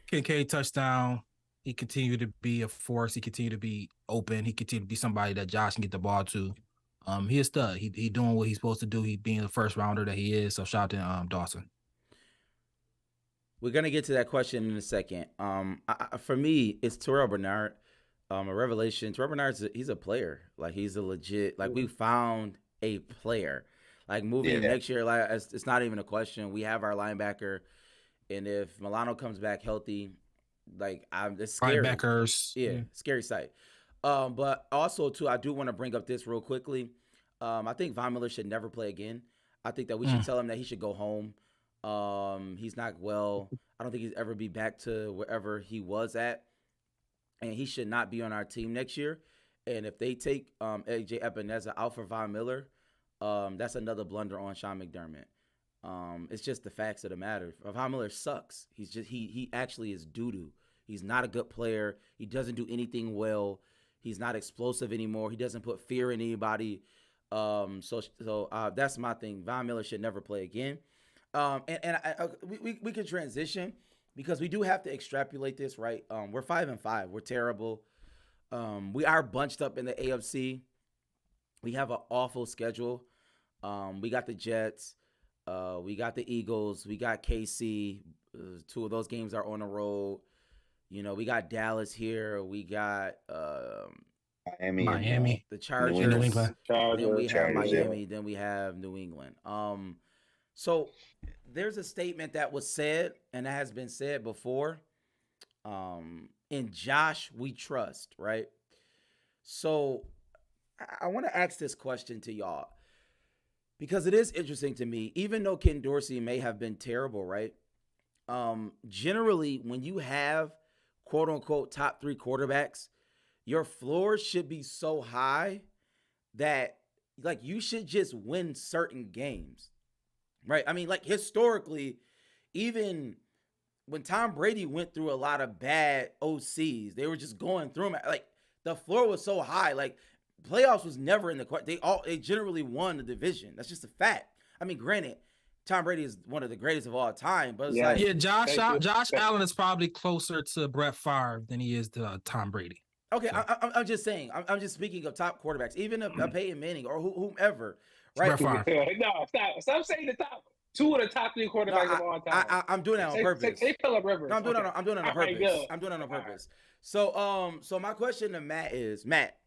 Kincaid touchdown. He continued to be a force. He continued to be open. He continued to be somebody that Josh can get the ball to. He a stud. He doing what he's supposed to do. He being the first rounder that he is. So shout out to Dawson. We're gonna get to that question in a second. For me, it's Terrell Bernard, a revelation. Terrell Bernard's he's a player. Like he's a legit. Like we found a player. Like moving in next year, like it's not even a question. We have our linebacker, and if Milano comes back healthy, like it's scary. Linebackers, scary sight. But also too, I do want to bring up this real quickly. I think Von Miller should never play again. I think that we should tell him that he should go home. He's not well. I don't think he's ever be back to wherever he was at, and he should not be on our team next year. And if they take AJ Epineza out for Von Miller, that's another blunder on Sean McDermott. It's just the facts of the matter. Von Miller sucks. He's just he actually is doo-doo. He's not a good player. He doesn't do anything well. He's not explosive anymore. He doesn't put fear in anybody. So that's my thing. Von Miller should never play again. We can transition because we do have to extrapolate this, right? We're 5-5. We're terrible. We are bunched up in the AFC. We have an awful schedule. We got the Jets. We got the Eagles. We got KC. 2 of those games are on the road. You know, we got Dallas here. We got Miami. The Chargers. New England. Then we have Miami. Yeah. Then we have New England. So there's a statement that was said, and that has been said before. In Josh, we trust, right? So I want to ask this question to y'all because it is interesting to me. Even though Ken Dorsey may have been terrible, right? Generally, when you have quote unquote top 3 quarterbacks, your floor should be so high that like you should just win certain games, right? I mean, like historically, even when Tom Brady went through a lot of bad OCs, they were just going through them. Like the floor was so high, like playoffs was never in the. They generally won the division. That's just a fact. I mean, granted, Tom Brady is one of the greatest of all time, but it's Josh Allen is probably closer to Brett Favre than he is to Tom Brady. Okay, so. I'm just saying. I'm just speaking of top quarterbacks, even if Peyton Manning or whomever, right? No, stop saying the top 2 of the top 3 quarterbacks of all time. I'm doing that on purpose. Say Phillip Rivers. No, I'm doing that on purpose. I'm doing that on purpose. So my question to Matt is, Matt,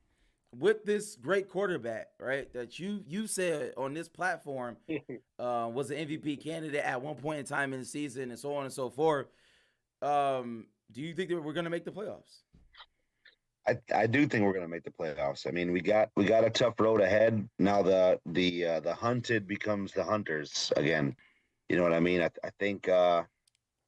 with this great quarterback, right, that you said on this platform was an MVP candidate at one point in time in the season and so on and so forth, do you think that we're going to make the playoffs? I do think we're going to make the playoffs. I mean, we got a tough road ahead. Now the hunted becomes the hunters again. You know what I mean? I think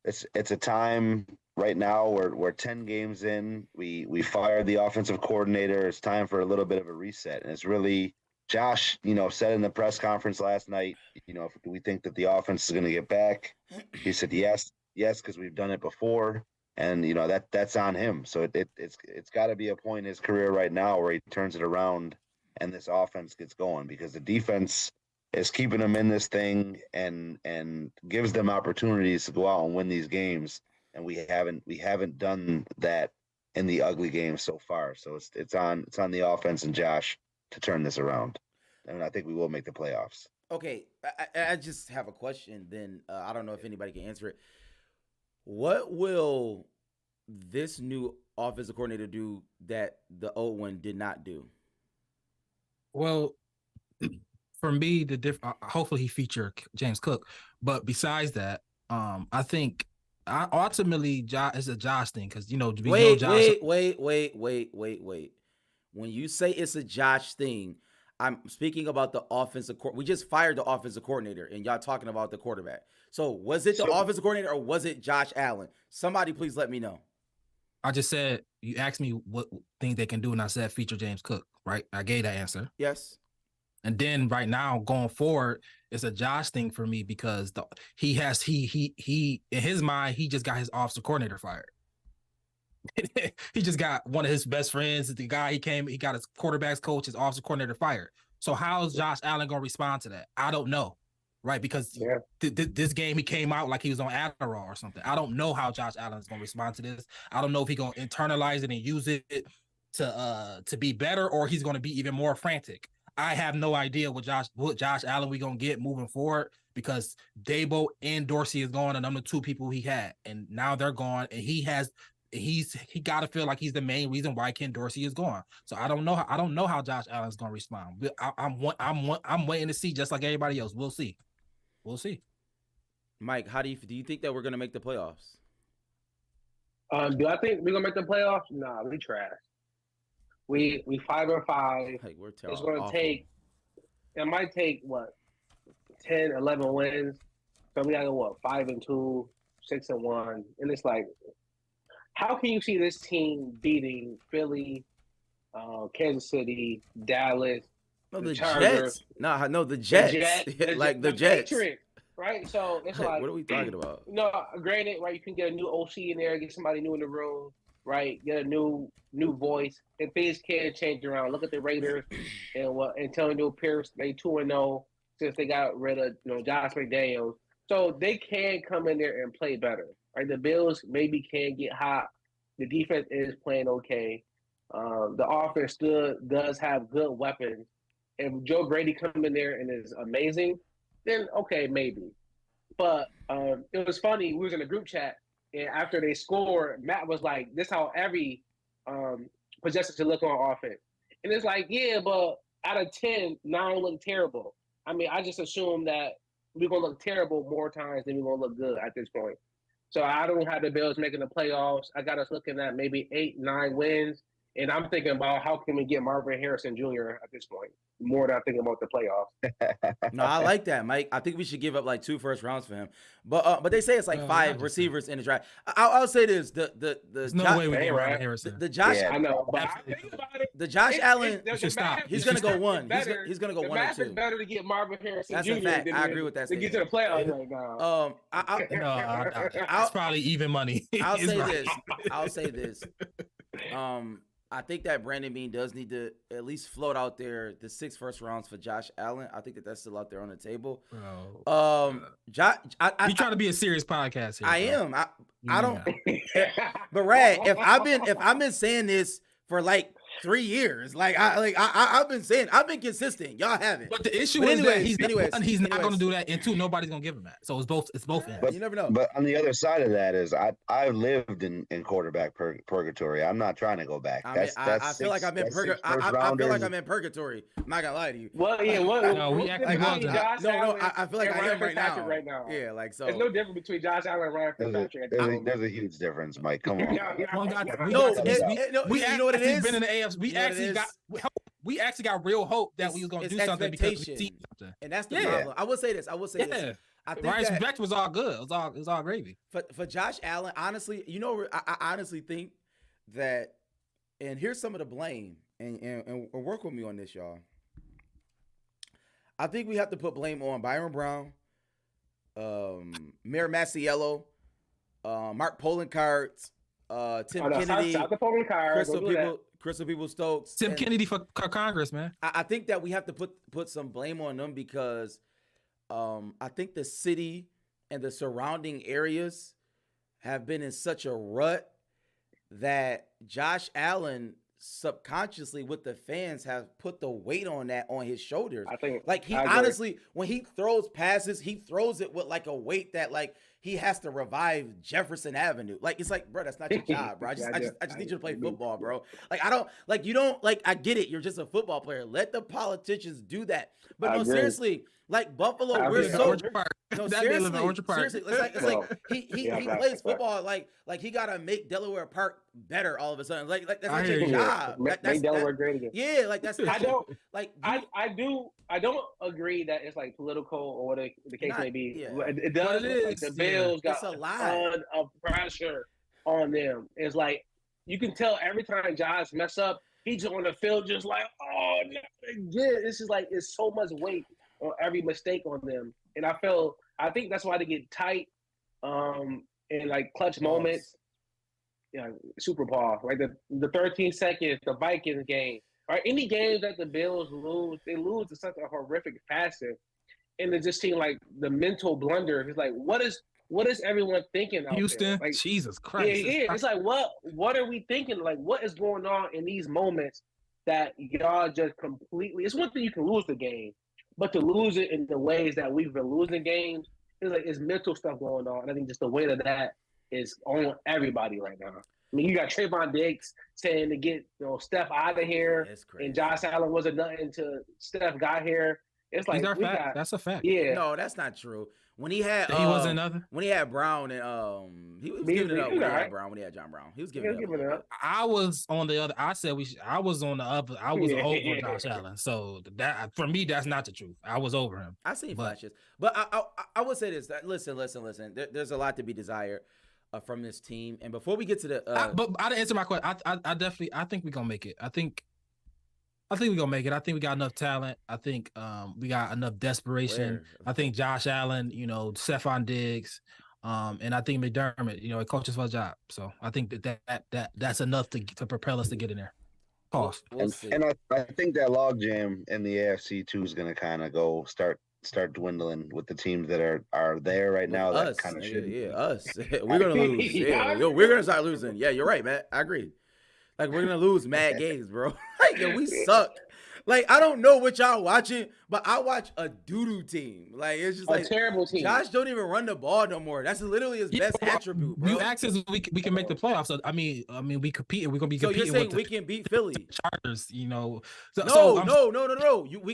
it's a time right now. We're 10 games in. We fired the offensive coordinator. It's time for a little bit of a reset. And it's really Josh, said in the press conference last night, do we think that the offense is going to get back? He said yes, because we've done it before. And that's on him. So it's got to be a point in his career right now where he turns it around and this offense gets going, because the defense is keeping them in this thing and gives them opportunities to go out and win these games. And we haven't done that in the ugly games so far. So it's on the offense and Josh to turn this around. And I think we will make the playoffs. Okay, I just have a question. Then I don't know if anybody can answer it. What will this new offensive coordinator do that the old one did not do? Well, for me, hopefully he featured James Cook. But besides that, I think ultimately it's a Josh thing because Wait. When you say it's a Josh thing, I'm speaking about the offensive coordinator. We just fired the offensive coordinator, and y'all talking about the quarterback. So was it the offensive coordinator or was it Josh Allen? Somebody please let me know. I just said, you asked me what things they can do, and I said feature James Cook, right? I gave that answer. Yes. And then right now going forward, it's a Josh thing for me because he in his mind, he just got his offensive coordinator fired. He just got one of his best friends, the guy he got his quarterbacks coach, his offensive coordinator fired. So how's Josh Allen gonna respond to that? I don't know, right? Because this game he came out like he was on Adderall or something. I don't know how Josh Allen is gonna respond to this. I don't know if he's gonna internalize it and use it to be better, or he's gonna be even more frantic. I have no idea what Josh Allen we gonna get moving forward, because Dabo and Dorsey is gone, and I'm the two people he had, and now they're gone, and he got to feel like he's the main reason why Ken Dorsey is gone. So I don't know how Josh Allen's gonna respond. I'm waiting to see, just like everybody else. We'll see. Mike, how do you think that we're gonna make the playoffs? Do I think we're gonna make the playoffs? Nah, we trash. We 5-5. Like, we're It's gonna take. It might take what 10, 11 wins. So we gotta go 5-2, 6-1, and it's like, how can you see this team beating Philly, Kansas City, Dallas, the Chargers? Jets? No, the Jets. The Jets. Patriots, right? So it's like, what are we talking about? No, granted, right? You can get a new OC in there, get somebody new in the room, right? Get a new voice, and things can change around. Look at the Raiders and Antonio Pierce. They 2-0 since they got rid of Josh McDaniels. So they can come in there and play better. Right, the Bills maybe can get hot. The defense is playing okay. The offense still does have good weapons. If Joe Brady come in there and is amazing, then okay, maybe. But it was funny. We was in a group chat, and after they scored, Matt was like, "This is how every possession should look on offense." And it's like, yeah, but out of 10, 9 look terrible. I mean, I just assume that we're gonna look terrible more times than we're gonna look good at this point. So I don't have the Bills making the playoffs. I got us looking at maybe 8, 9 wins. And I'm thinking about how can we get Marvin Harrison Jr. at this point, more than I'm thinking about the playoffs. No, I like that, Mike. I think we should give up like 2 first rounds for him. But they say it's like 5 receivers in the draft. I'll say this: there's no way we get Marvin Harrison. The Josh, I know, but I think about it. The Josh Allen, he's gonna go 1. He's gonna go 1 or 2. It's better to get Marvin Harrison That's Jr. a fact. I agree with that. To get to the playoffs right No, now. it's probably even money. I'll say this. I think that Brandon Beane does need to at least float out there the 6 first rounds for Josh Allen. I think that's still out there on the table. Josh, you trying to be a serious podcast here? I am. I don't. But Rad, if I've been saying this for like 3 years, I've been consistent. Y'all haven't. But the issue is that he's not going to do that, and 2, nobody's going to give him that. So it's both ends. But you never know. But on the other side of that is I lived in quarterback purgatory. I'm not trying to go back. I feel like I'm in purgatory. I feel like I'm in purgatory. I'm not gonna lie to you. Well, yeah. I feel like I am right now. Yeah, like so. There's no difference between Josh Allen and Ryan Fitzpatrick. There's a huge difference, Mike. Come on. We you know what it is? Been in the AFC. We actually got real hope that we was gonna do something because we seen something. And that's the problem. I will say this. I think Ryan's project was all good. It was all gravy. For Josh Allen, honestly, I honestly think that, and here's some of the blame, and work with me on this, y'all. I think we have to put blame on Byron Brown, Mayor Masiello, Mark Poloncarz, Tim Kennedy, Crystal People-Stokes, Tim Kennedy for Congress, man. I think that we have to put some blame on them because I think the city and the surrounding areas have been in such a rut that Josh Allen subconsciously with the fans have put the weight on his shoulders. I think honestly, when he throws passes, he throws it with like a weight that like he has to revive Jefferson Avenue. Like, it's like, bro, that's not your job, bro. I just need you to play football, bro. Like, I get it. You're just a football player. Let the politicians do that. But seriously, like Buffalo, we're so seriously, it's like he plays football like he gotta make Delaware Park better all of a sudden. Like that's not your job. Make Delaware great again. Yeah, like that's I don't agree that it's like political or what the case may be. Yeah. It does. Like the Bills got a ton of pressure on them. It's like you can tell every time Josh mess up, he's on the field just like, oh, yeah. This is like it's so much weight on every mistake on them, and I think that's why they get tight in like clutch moments. Yeah, Super Bowl, like the 13 seconds, the Vikings game Or any game that the Bills lose, they lose in such a horrific fashion, and it just seems like the mental blunder. It's like, what is everyone thinking out there? Houston, Like, Jesus yeah, Christ. yeah. It's like, what are we thinking? Like, what is going on in these moments that y'all just completely? It's one thing you can lose the game, but to lose it in the ways that we've been losing games, it's like it's mental stuff going on. And I think just the weight of that is on everybody right now. I mean, you got Trayvon Diggs saying to get Steph out of here, That's crazy. and Josh Allen wasn't nothing until Steph got here. It's like These are we facts. got, That's a fact. yeah. No, that's not true. When he had He wasn't nothing. when he had Brown and he was giving it up when he had Brown, when he had John Brown. He was giving it up. I was on the other. I said I was on the other. I was Yeah. over Josh Allen. So that for me, that's not the truth. I was over him. I seen flashes, but I would say this. That, listen. There's a lot to be desired from this team. And before we get to the, but I didn't answer my question. I definitely. I think we're gonna make it. I think we're gonna make it. I think we got enough talent. I think we got enough desperation. I think Josh Allen, Stephon Diggs, and I think McDermott, it coaches for a job. So I think that's enough to propel us to get in there. Pause. We'll see. And I think that logjam in the AFC too is going to kind of start dwindling with the teams that are there right now. Us, that kind of shit. yeah, us. We're gonna lose. Yeah, we're gonna start losing. Yeah, you're right, Matt. I agree. Like we're gonna lose mad games, bro. Like we suck. Like I don't know what y'all watching, but I watch a doo-doo team. Like it's just A like terrible team. Josh don't even run the ball no more. That's literally his best attribute, bro. You asked us if we can make the playoffs. So I mean, we compete, and we're gonna be So competing you're saying with we can beat Philly? Chargers. No.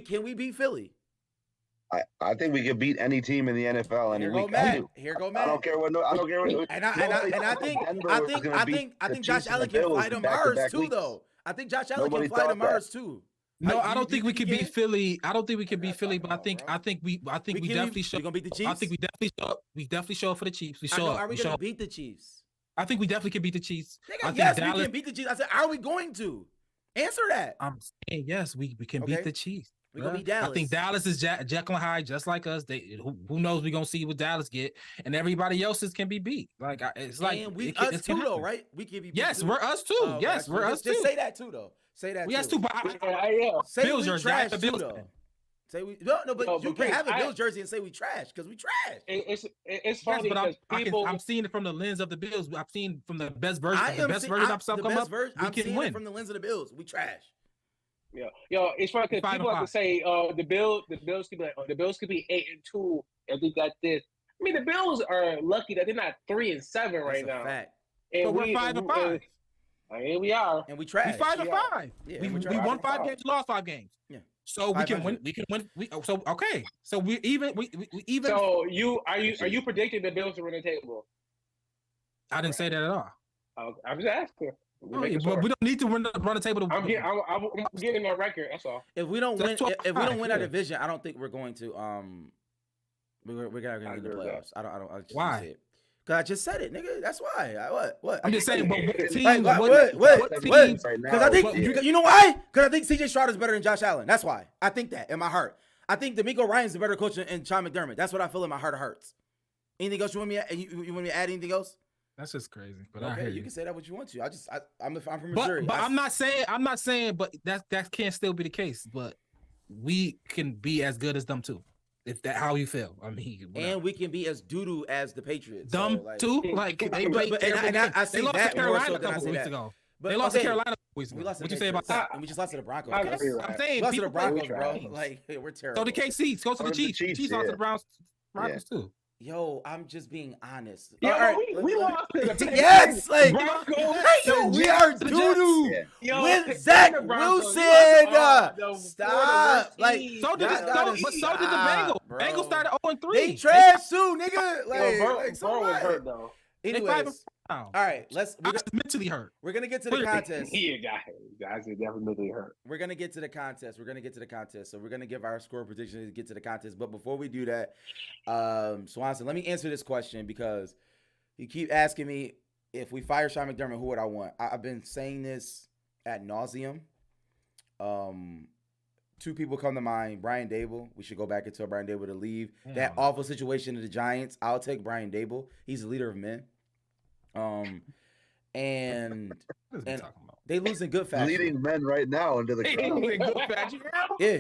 Can we beat Philly? I think we could beat any team in the NFL any week. Here go Matt. I don't care what. And I think Josh Allen can fly to Mars too, though. I think Josh Allen can fly to Mars too. No, I don't think we can beat Philly. I don't think we can beat Philly, but I think we definitely show. We gonna beat the Chiefs. I think we definitely show up. We definitely show up for the Chiefs. We show up. Are we gonna beat the Chiefs? I think we definitely can beat the Chiefs. Nigga, yes, we can beat the Chiefs. I said, are we going to? Answer that. I'm saying yes, we can beat the Chiefs. We gonna beat Dallas. I think Dallas is Jekyll and Hyde, just like us. Who knows? We gonna see what Dallas get, and everybody else's can be beat. Like it's like and us too, though, right? We can be beat. Yes, too. we're us too. Oh, yes, we're us too. Just say that too, though. Say that. Yes, too. But say Bills we jersey. trash The too, Bills though. fan. Say we but you can have a Bills jersey and say we trash because we trash. It's funny because people. I'm seeing it from the lens of the Bills. I'm seeing from the best version. The best version of myself come up. I'm seeing it from the lens of the Bills. We trash. Yeah, it's funny because people like to say, the Bills could be like, the Bills could be 8-2 if we got this. I mean, the Bills are lucky that they're not 3-7 right now. Fact. And but we're 5-5. Here we are, and we trash. We 5-5. Yeah, we won 5 games, lost 5 games. Yeah. So we can win. We can win. So okay. So we even. We even. So are you predicting the Bills to win the table? I didn't say that at all. I'm just asking. Oh, yeah, but we don't need to run the table. I'm getting a record. That's all. If we don't win, if we don't win our division, I don't think we're going to. We're gonna get the playoffs. I don't. Why? Because I just said it, nigga. That's why. What? I'm just saying. But what teams? Because I think you know why? Because I think C.J. Stroud is better than Josh Allen. That's why. I think that in my heart. I think D'Amico Ryan's the better coach than Sean McDermott. That's what I feel in my heart of hearts. Anything else you want me? You want me to add anything else? That's just crazy. But okay, I hear you can say that what you want to. I'm from Missouri. But I'm not saying. But that can't still be the case. But we can be as good as them too. If that how you feel, I mean, whatever. And we can be as doo-doo as the Patriots. Dumb too, like they played. I see lost that to Carolina more so a couple weeks that. ago. But they lost to Carolina a couple weeks ago. We lost to what you say about that? And we just lost to the Broncos. I'm saying we lost to the people Broncos, bro. Like we're terrible. So the KC, go to the Chiefs. Chiefs lost to the Broncos too. Yo, I'm just being honest. Yeah, all right, we lost to the yes, like Broncos. we are doo-doo with Zach Wilson. Stop. Like so did the Bengals. Bengals started 0-3. They trash too, nigga. Like Burrow was hurt though. Anyways, all right, I was mentally hurt. We're gonna get to the contest. Yeah, guys are definitely hurt. We're gonna get to the contest. So we're gonna give our score prediction to get to the contest. But before we do that, Swanson, let me answer this question because you keep asking me if we fire Sean McDermott, who would I want? I've been saying this ad nauseum. Two people come to mind. Brian Dable. We should go back and tell Brian Dable to leave. That awful situation of the Giants. I'll take Brian Dable. He's the leader of men. and What is he and talking about? they lose in good fashion. Leading men right now into the He crowd. was in good fashion. Yeah.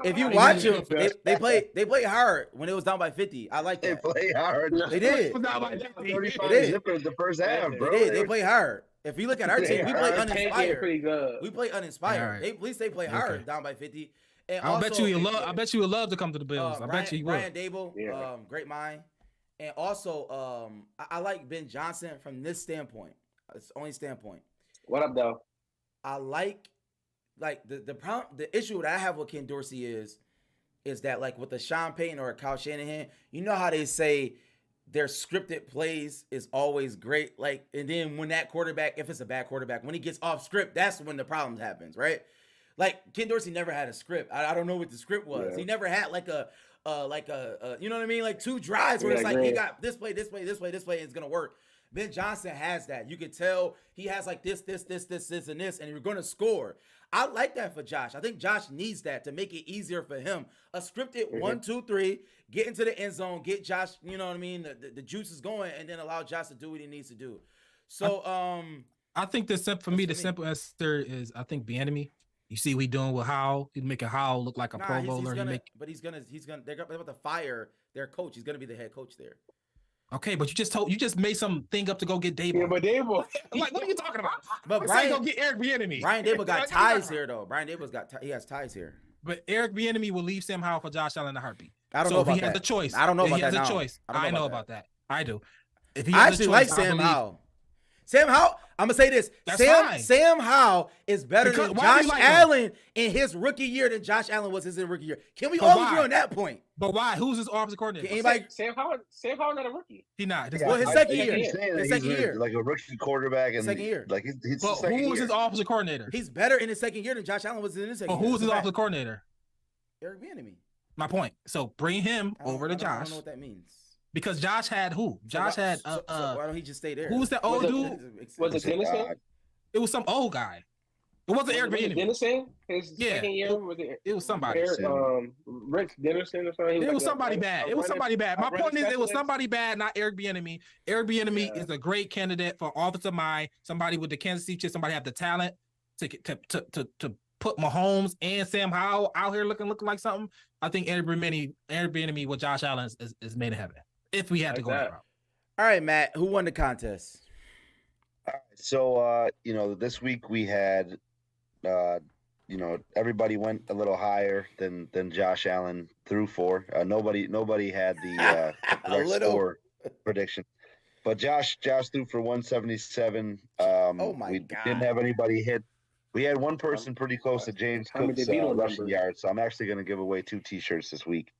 If you He watch was in them, good they fashion. play hard when it was down by 50. I like They that. play hard. They did. Was not like that. 35 They did. zippers the first half, They bro. did. They play hard. If you look at our They team, we play are. Tank getting uninspired. pretty good. We play uninspired. All right. At least they play hard Okay. down by 50. And I bet also, you love. I bet you would love to come to the Bills. I bet you would. Brian Dable, Yeah. great mind. And also, I like Ben Johnson from this standpoint. It's the only standpoint. What up, though? I like the problem. The issue that I have with Ken Dorsey is that like with the Sean Payton or Kyle Shanahan, you know how they say their scripted plays is always great. Like, and then when that quarterback, if it's a bad quarterback, when he gets off script, that's when the problem happens, right? Like Ken Dorsey never had a script. I don't know what the script was. Yeah. He never had like a you know what I mean? Like 2 drives where Yeah, it's like great. he got this play, and it's gonna work. Ben Johnson has that. You can tell he has like this, and this, and you're gonna score. I like that for Josh. I think Josh needs that to make it easier for him. A scripted 1, 2, 3, get into the end zone, get Josh, you know what I mean, the juices going, and then allow Josh to do what he needs to do. So I think the simple answer is I think Bieniemy. You see what he doing with Howell. He's making Howell look like a Pro Bowler. He's gonna they're about to fire their coach. He's gonna be the head coach there. Okay, but you just made something up to go get Dable. Yeah, but Dable. I'm like, what are you talking about? But Brian go get Eric Bieniemy. Brian Dable got ties here though. Brian Dable's he has ties here. But Eric Bieniemy will leave Sam Howell for Josh Allen in a heartbeat. I don't know about he has that. the choice. I don't know about he has that a now. choice. I know about that. I do. If he I has a actually choice, like I Sam believe- Howell. Sam Howell, I'm gonna say this. That's fine. Sam Howell is better Because- than why do you Josh like him? Allen in his rookie year than Josh Allen was his rookie year. Can we But all why? agree on that point? But why? Who's his offensive coordinator? Can anybody? Sam Howard not a rookie. He not. This Well, is his not- second I year. keep saying that His he's second year. like a rookie quarterback, and Second year. like he's But second who was year. his offensive coordinator? He's better in his second year than Josh Allen was in his second But year. who's his That's a fact. offensive coordinator? Eric Bieniemy. My point. So bring him over to I Josh don't know what that means. because Josh had who? Josh had So why don't he just stay there? who was that old dude? Was it Dennison? It was some old guy. It wasn't Eric Bieniemy. Dennison? His Yeah. second year was it? It was somebody. Rick Dennison or something. It was somebody bad. It was somebody bad. My point is, it was specialist. somebody bad, not Eric Bieniemy. Eric Bieniemy Yeah. is a great candidate for offensive mind. Somebody with the Kansas City Chiefs. Somebody have the talent to put Mahomes and Sam Howell out here looking like something. I think Eric Bieniemy with Josh Allen is made in heaven. If we had to Like go that that. route. All right, Matt. Who won the contest? So this week we had everybody went a little higher than Josh Allen threw for. Nobody had the correct little. score prediction. But Josh threw for 177. Oh my we God. didn't have anybody hit. We had one person pretty close to James How many Cook's DeVito rushing numbers? yards, so I'm actually going to give away 2 T-shirts this week.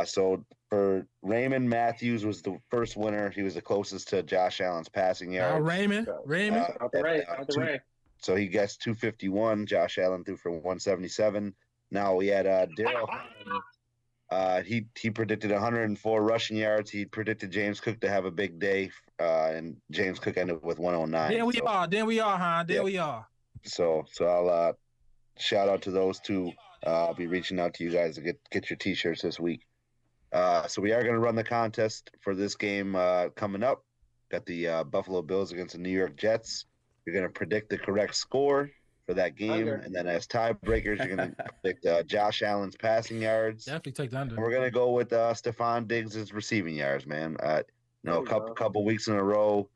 So for Raymond Matthews was the first winner. He was the closest to Josh Allen's passing yards. Raymond. Out the Ray. So he gets 251. Josh Allen threw for 177. Now we had Daryl. He predicted 104 rushing yards. He predicted James Cook to have a big day, and James Cook ended with 109. Then we are, huh? Yeah. We are. So I'll shout out to those two. I'll be reaching out to you guys to get your T-shirts this week. So we are going to run the contest for this game coming up. Got the Buffalo Bills against the New York Jets. You're going to predict the correct score for that game, Under. and then as tiebreakers, you're going to predict Josh Allen's passing yards. Definitely take the under. And we're going to go with Stephon Diggs' receiving yards, man. There A you go. couple weeks in a row,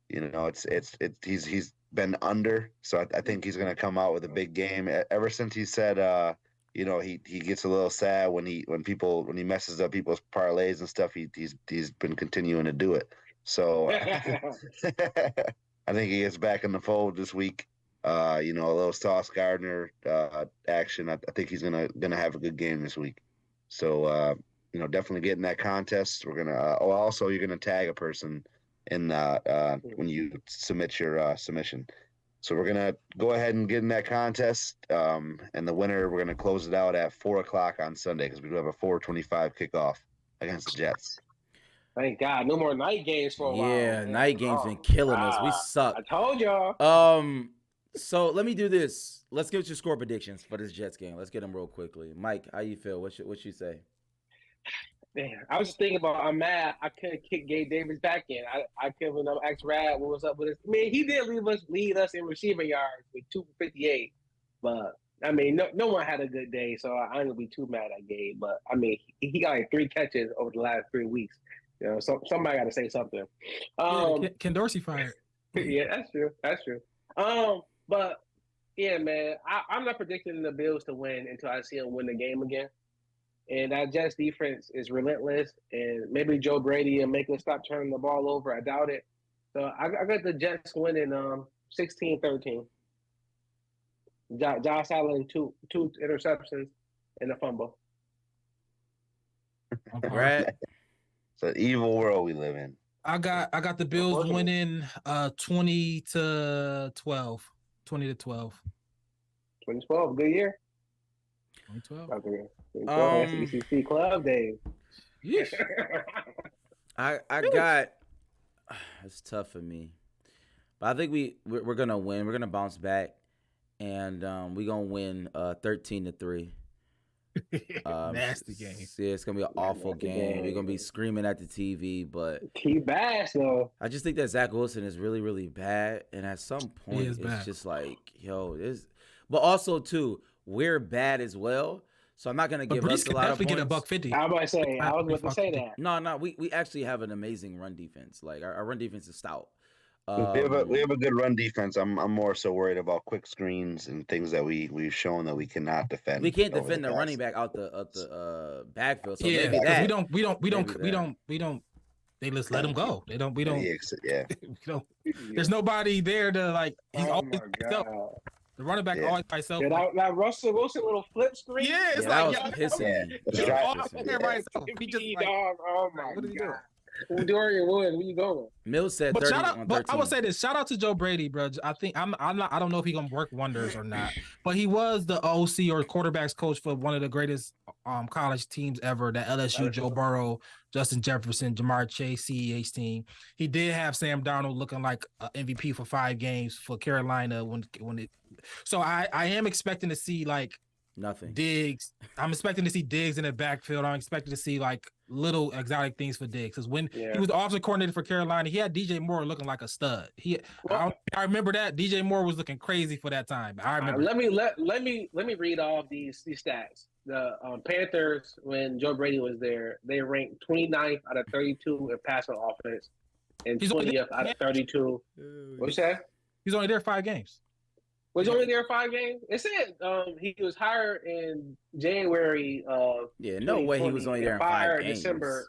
he's been under, so I think he's going to come out with a big game. Ever since he said, he gets a little sad when he messes up people's parlays and stuff. He's been continuing to do it. So I think he gets back in the fold this week. A little Sauce Gardner action. I think he's gonna have a good game this week. So definitely get in that contest. We're gonna. Also you're gonna tag a person in when you submit your submission. So we're gonna go ahead and get in that contest. And the winner, we're gonna close it out at 4:00 on Sunday because we do have a 4:25 kickoff against the Jets. Thank God, no more night games for a while. Yeah, man. night games been killing us. We suck. I told y'all. So let me do this. Let's get your score predictions for this Jets game. Let's get them real quickly. Mike, how you feel? What you say? Man, I was just thinking about. I'm mad. I couldn't kick Gabe Davis back in. I couldn't ask Rad what was up with us. I mean, he did lead us in receiving yards with 258, but I mean, no one had a good day, so I ain't gonna be too mad at Gabe. But I mean, he got like 3 catches over the last 3 weeks. You know, so somebody got to say something. Ken Dorsey fired. Yeah, that's true. That's true. But yeah, man, I'm not predicting the Bills to win until I see them win the game again. And that Jets defense is relentless, and maybe Joe Brady and make them stop turning the ball over. I doubt it. So I got the Jets winning 16-13. Josh Allen two interceptions and a fumble. Brad, It's an evil world we live in. I got the Bills winning 20-12. 20-12. 2012, good year. 2012. SEC club days. Yeesh. I got. It's tough for me, but I think we're gonna win. We're gonna bounce back, and we're gonna win 13-3. Nasty game. Yeah, it's gonna be an awful game. We're gonna be screaming at the TV, but Keep bass though. I just think that Zach Wilson is really, really bad, and at some point, it's bad. just like, yo, this. But also too, we're bad as well. So I'm not gonna give us a lot of points. Get $150. I was about to say that. No, we actually have an amazing run defense. Like our run defense is stout. We have a good run defense. I'm more so worried about quick screens and things that we've shown that we cannot defend. We can't defend the running back out the backfield. So Yeah, maybe that. we don't. They just let him go. We don't. Yeah. We don't. There's nobody there to like. He's always by himself. The running back always by himself. Yeah, that Russell Wilson little flip screen. Yeah, it's that like was pissing me. he's all there by himself. He just like, Dog, oh my what is he doing? God. Dorian Wood, where you going? Mills said But 30 shout on out, 13. but I will say this: shout out to Joe Brady, bro. I think I'm not. I don't know if he's gonna work wonders or not. But he was the OC or quarterbacks coach for one of the greatest college teams ever. The LSU, Joe Burrow, Justin Jefferson, Jamar Chase, CEH team. He did have Sam Darnold looking like an MVP for 5 games for Carolina when it. So I am expecting to see like Nothing. Diggs. I'm expecting to see Diggs in the backfield. I'm expecting to see like little exotic things for Diggs. Because when he was the offensive coordinator for Carolina, he had DJ Moore looking like a stud. I remember that DJ Moore was looking crazy for that time. I remember. Let me read off these stats. The Panthers, when Joe Brady was there, they ranked 29th out of 32 in passing offense, and 20th out of 32. What you say? He's only there 5 games. Was he only there 5 games? It said he was hired in January of. Yeah, no way he was only there in 5 games. December.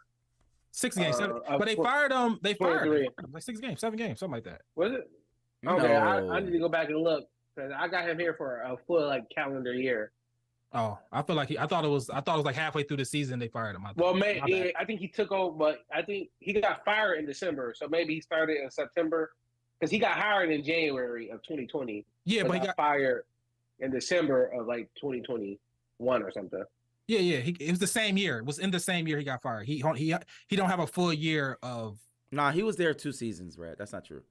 6 games, 7. But they fired him. They fired him like 6 games, 7 games, something like that. Was it? Okay, no. I need to go back and look because I got him here for a full like calendar year. Oh, I feel like I thought it was like halfway through the season they fired him. Well, maybe I think he took over, but I think he got fired in December, so maybe he started in September because he got hired in January of 2020. Yeah, but he got fired in December of like 2021 or something. Yeah. It was the same year. It was in the same year he got fired. He don't have a full year of. Nah, he was there 2 seasons, Brad. That's not true.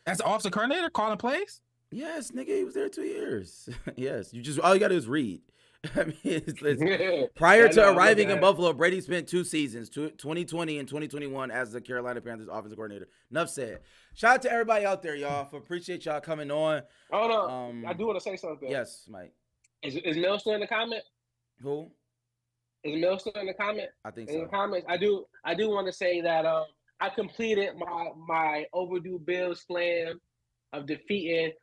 As the offensive coordinator, calling plays. Yes, nigga, he was there 2 years. Yes, all you gotta do is read. I mean, prior to arriving in Buffalo, Brady spent 2 seasons, 2020 and 2021, as the Carolina Panthers offensive coordinator. Enough said. Shout out to everybody out there, y'all. Appreciate y'all coming on. Hold on, I do want to say something. Yes, Mike. Is Mel still in the comment? Who? Is Mel still in the comment? I think in so. the comments, I do want to say that I completed my overdue Bills slam of defeating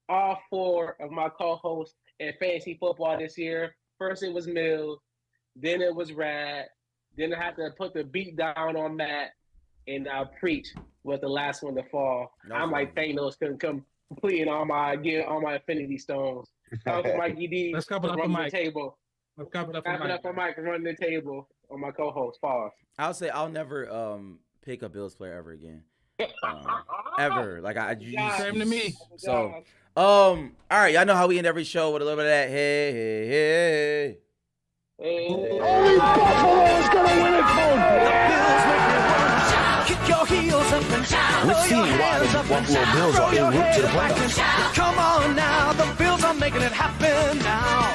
all 4 of my co-hosts in fantasy football this year. First it was Mills, then it was Rad, then I had to put the beat down on Matt, and Preach was the last one to fall. I'm like Thanos completing getting all my Infinity Stones. That was Mikey D. Let's cover up the mic. Table. Let's cover up on Mike running the table on my co-host. Pause. I'll say I'll never pick a Bills player ever again. Ever. Like same to me. So all right, y'all know how we end every show with a little bit of that. Hey. Only Buffalo is gonna win its home. Kick your heels up and down. Let's see why the Buffalo Bills are en route to the playoffs. Come on now, the Bills are making it happen now.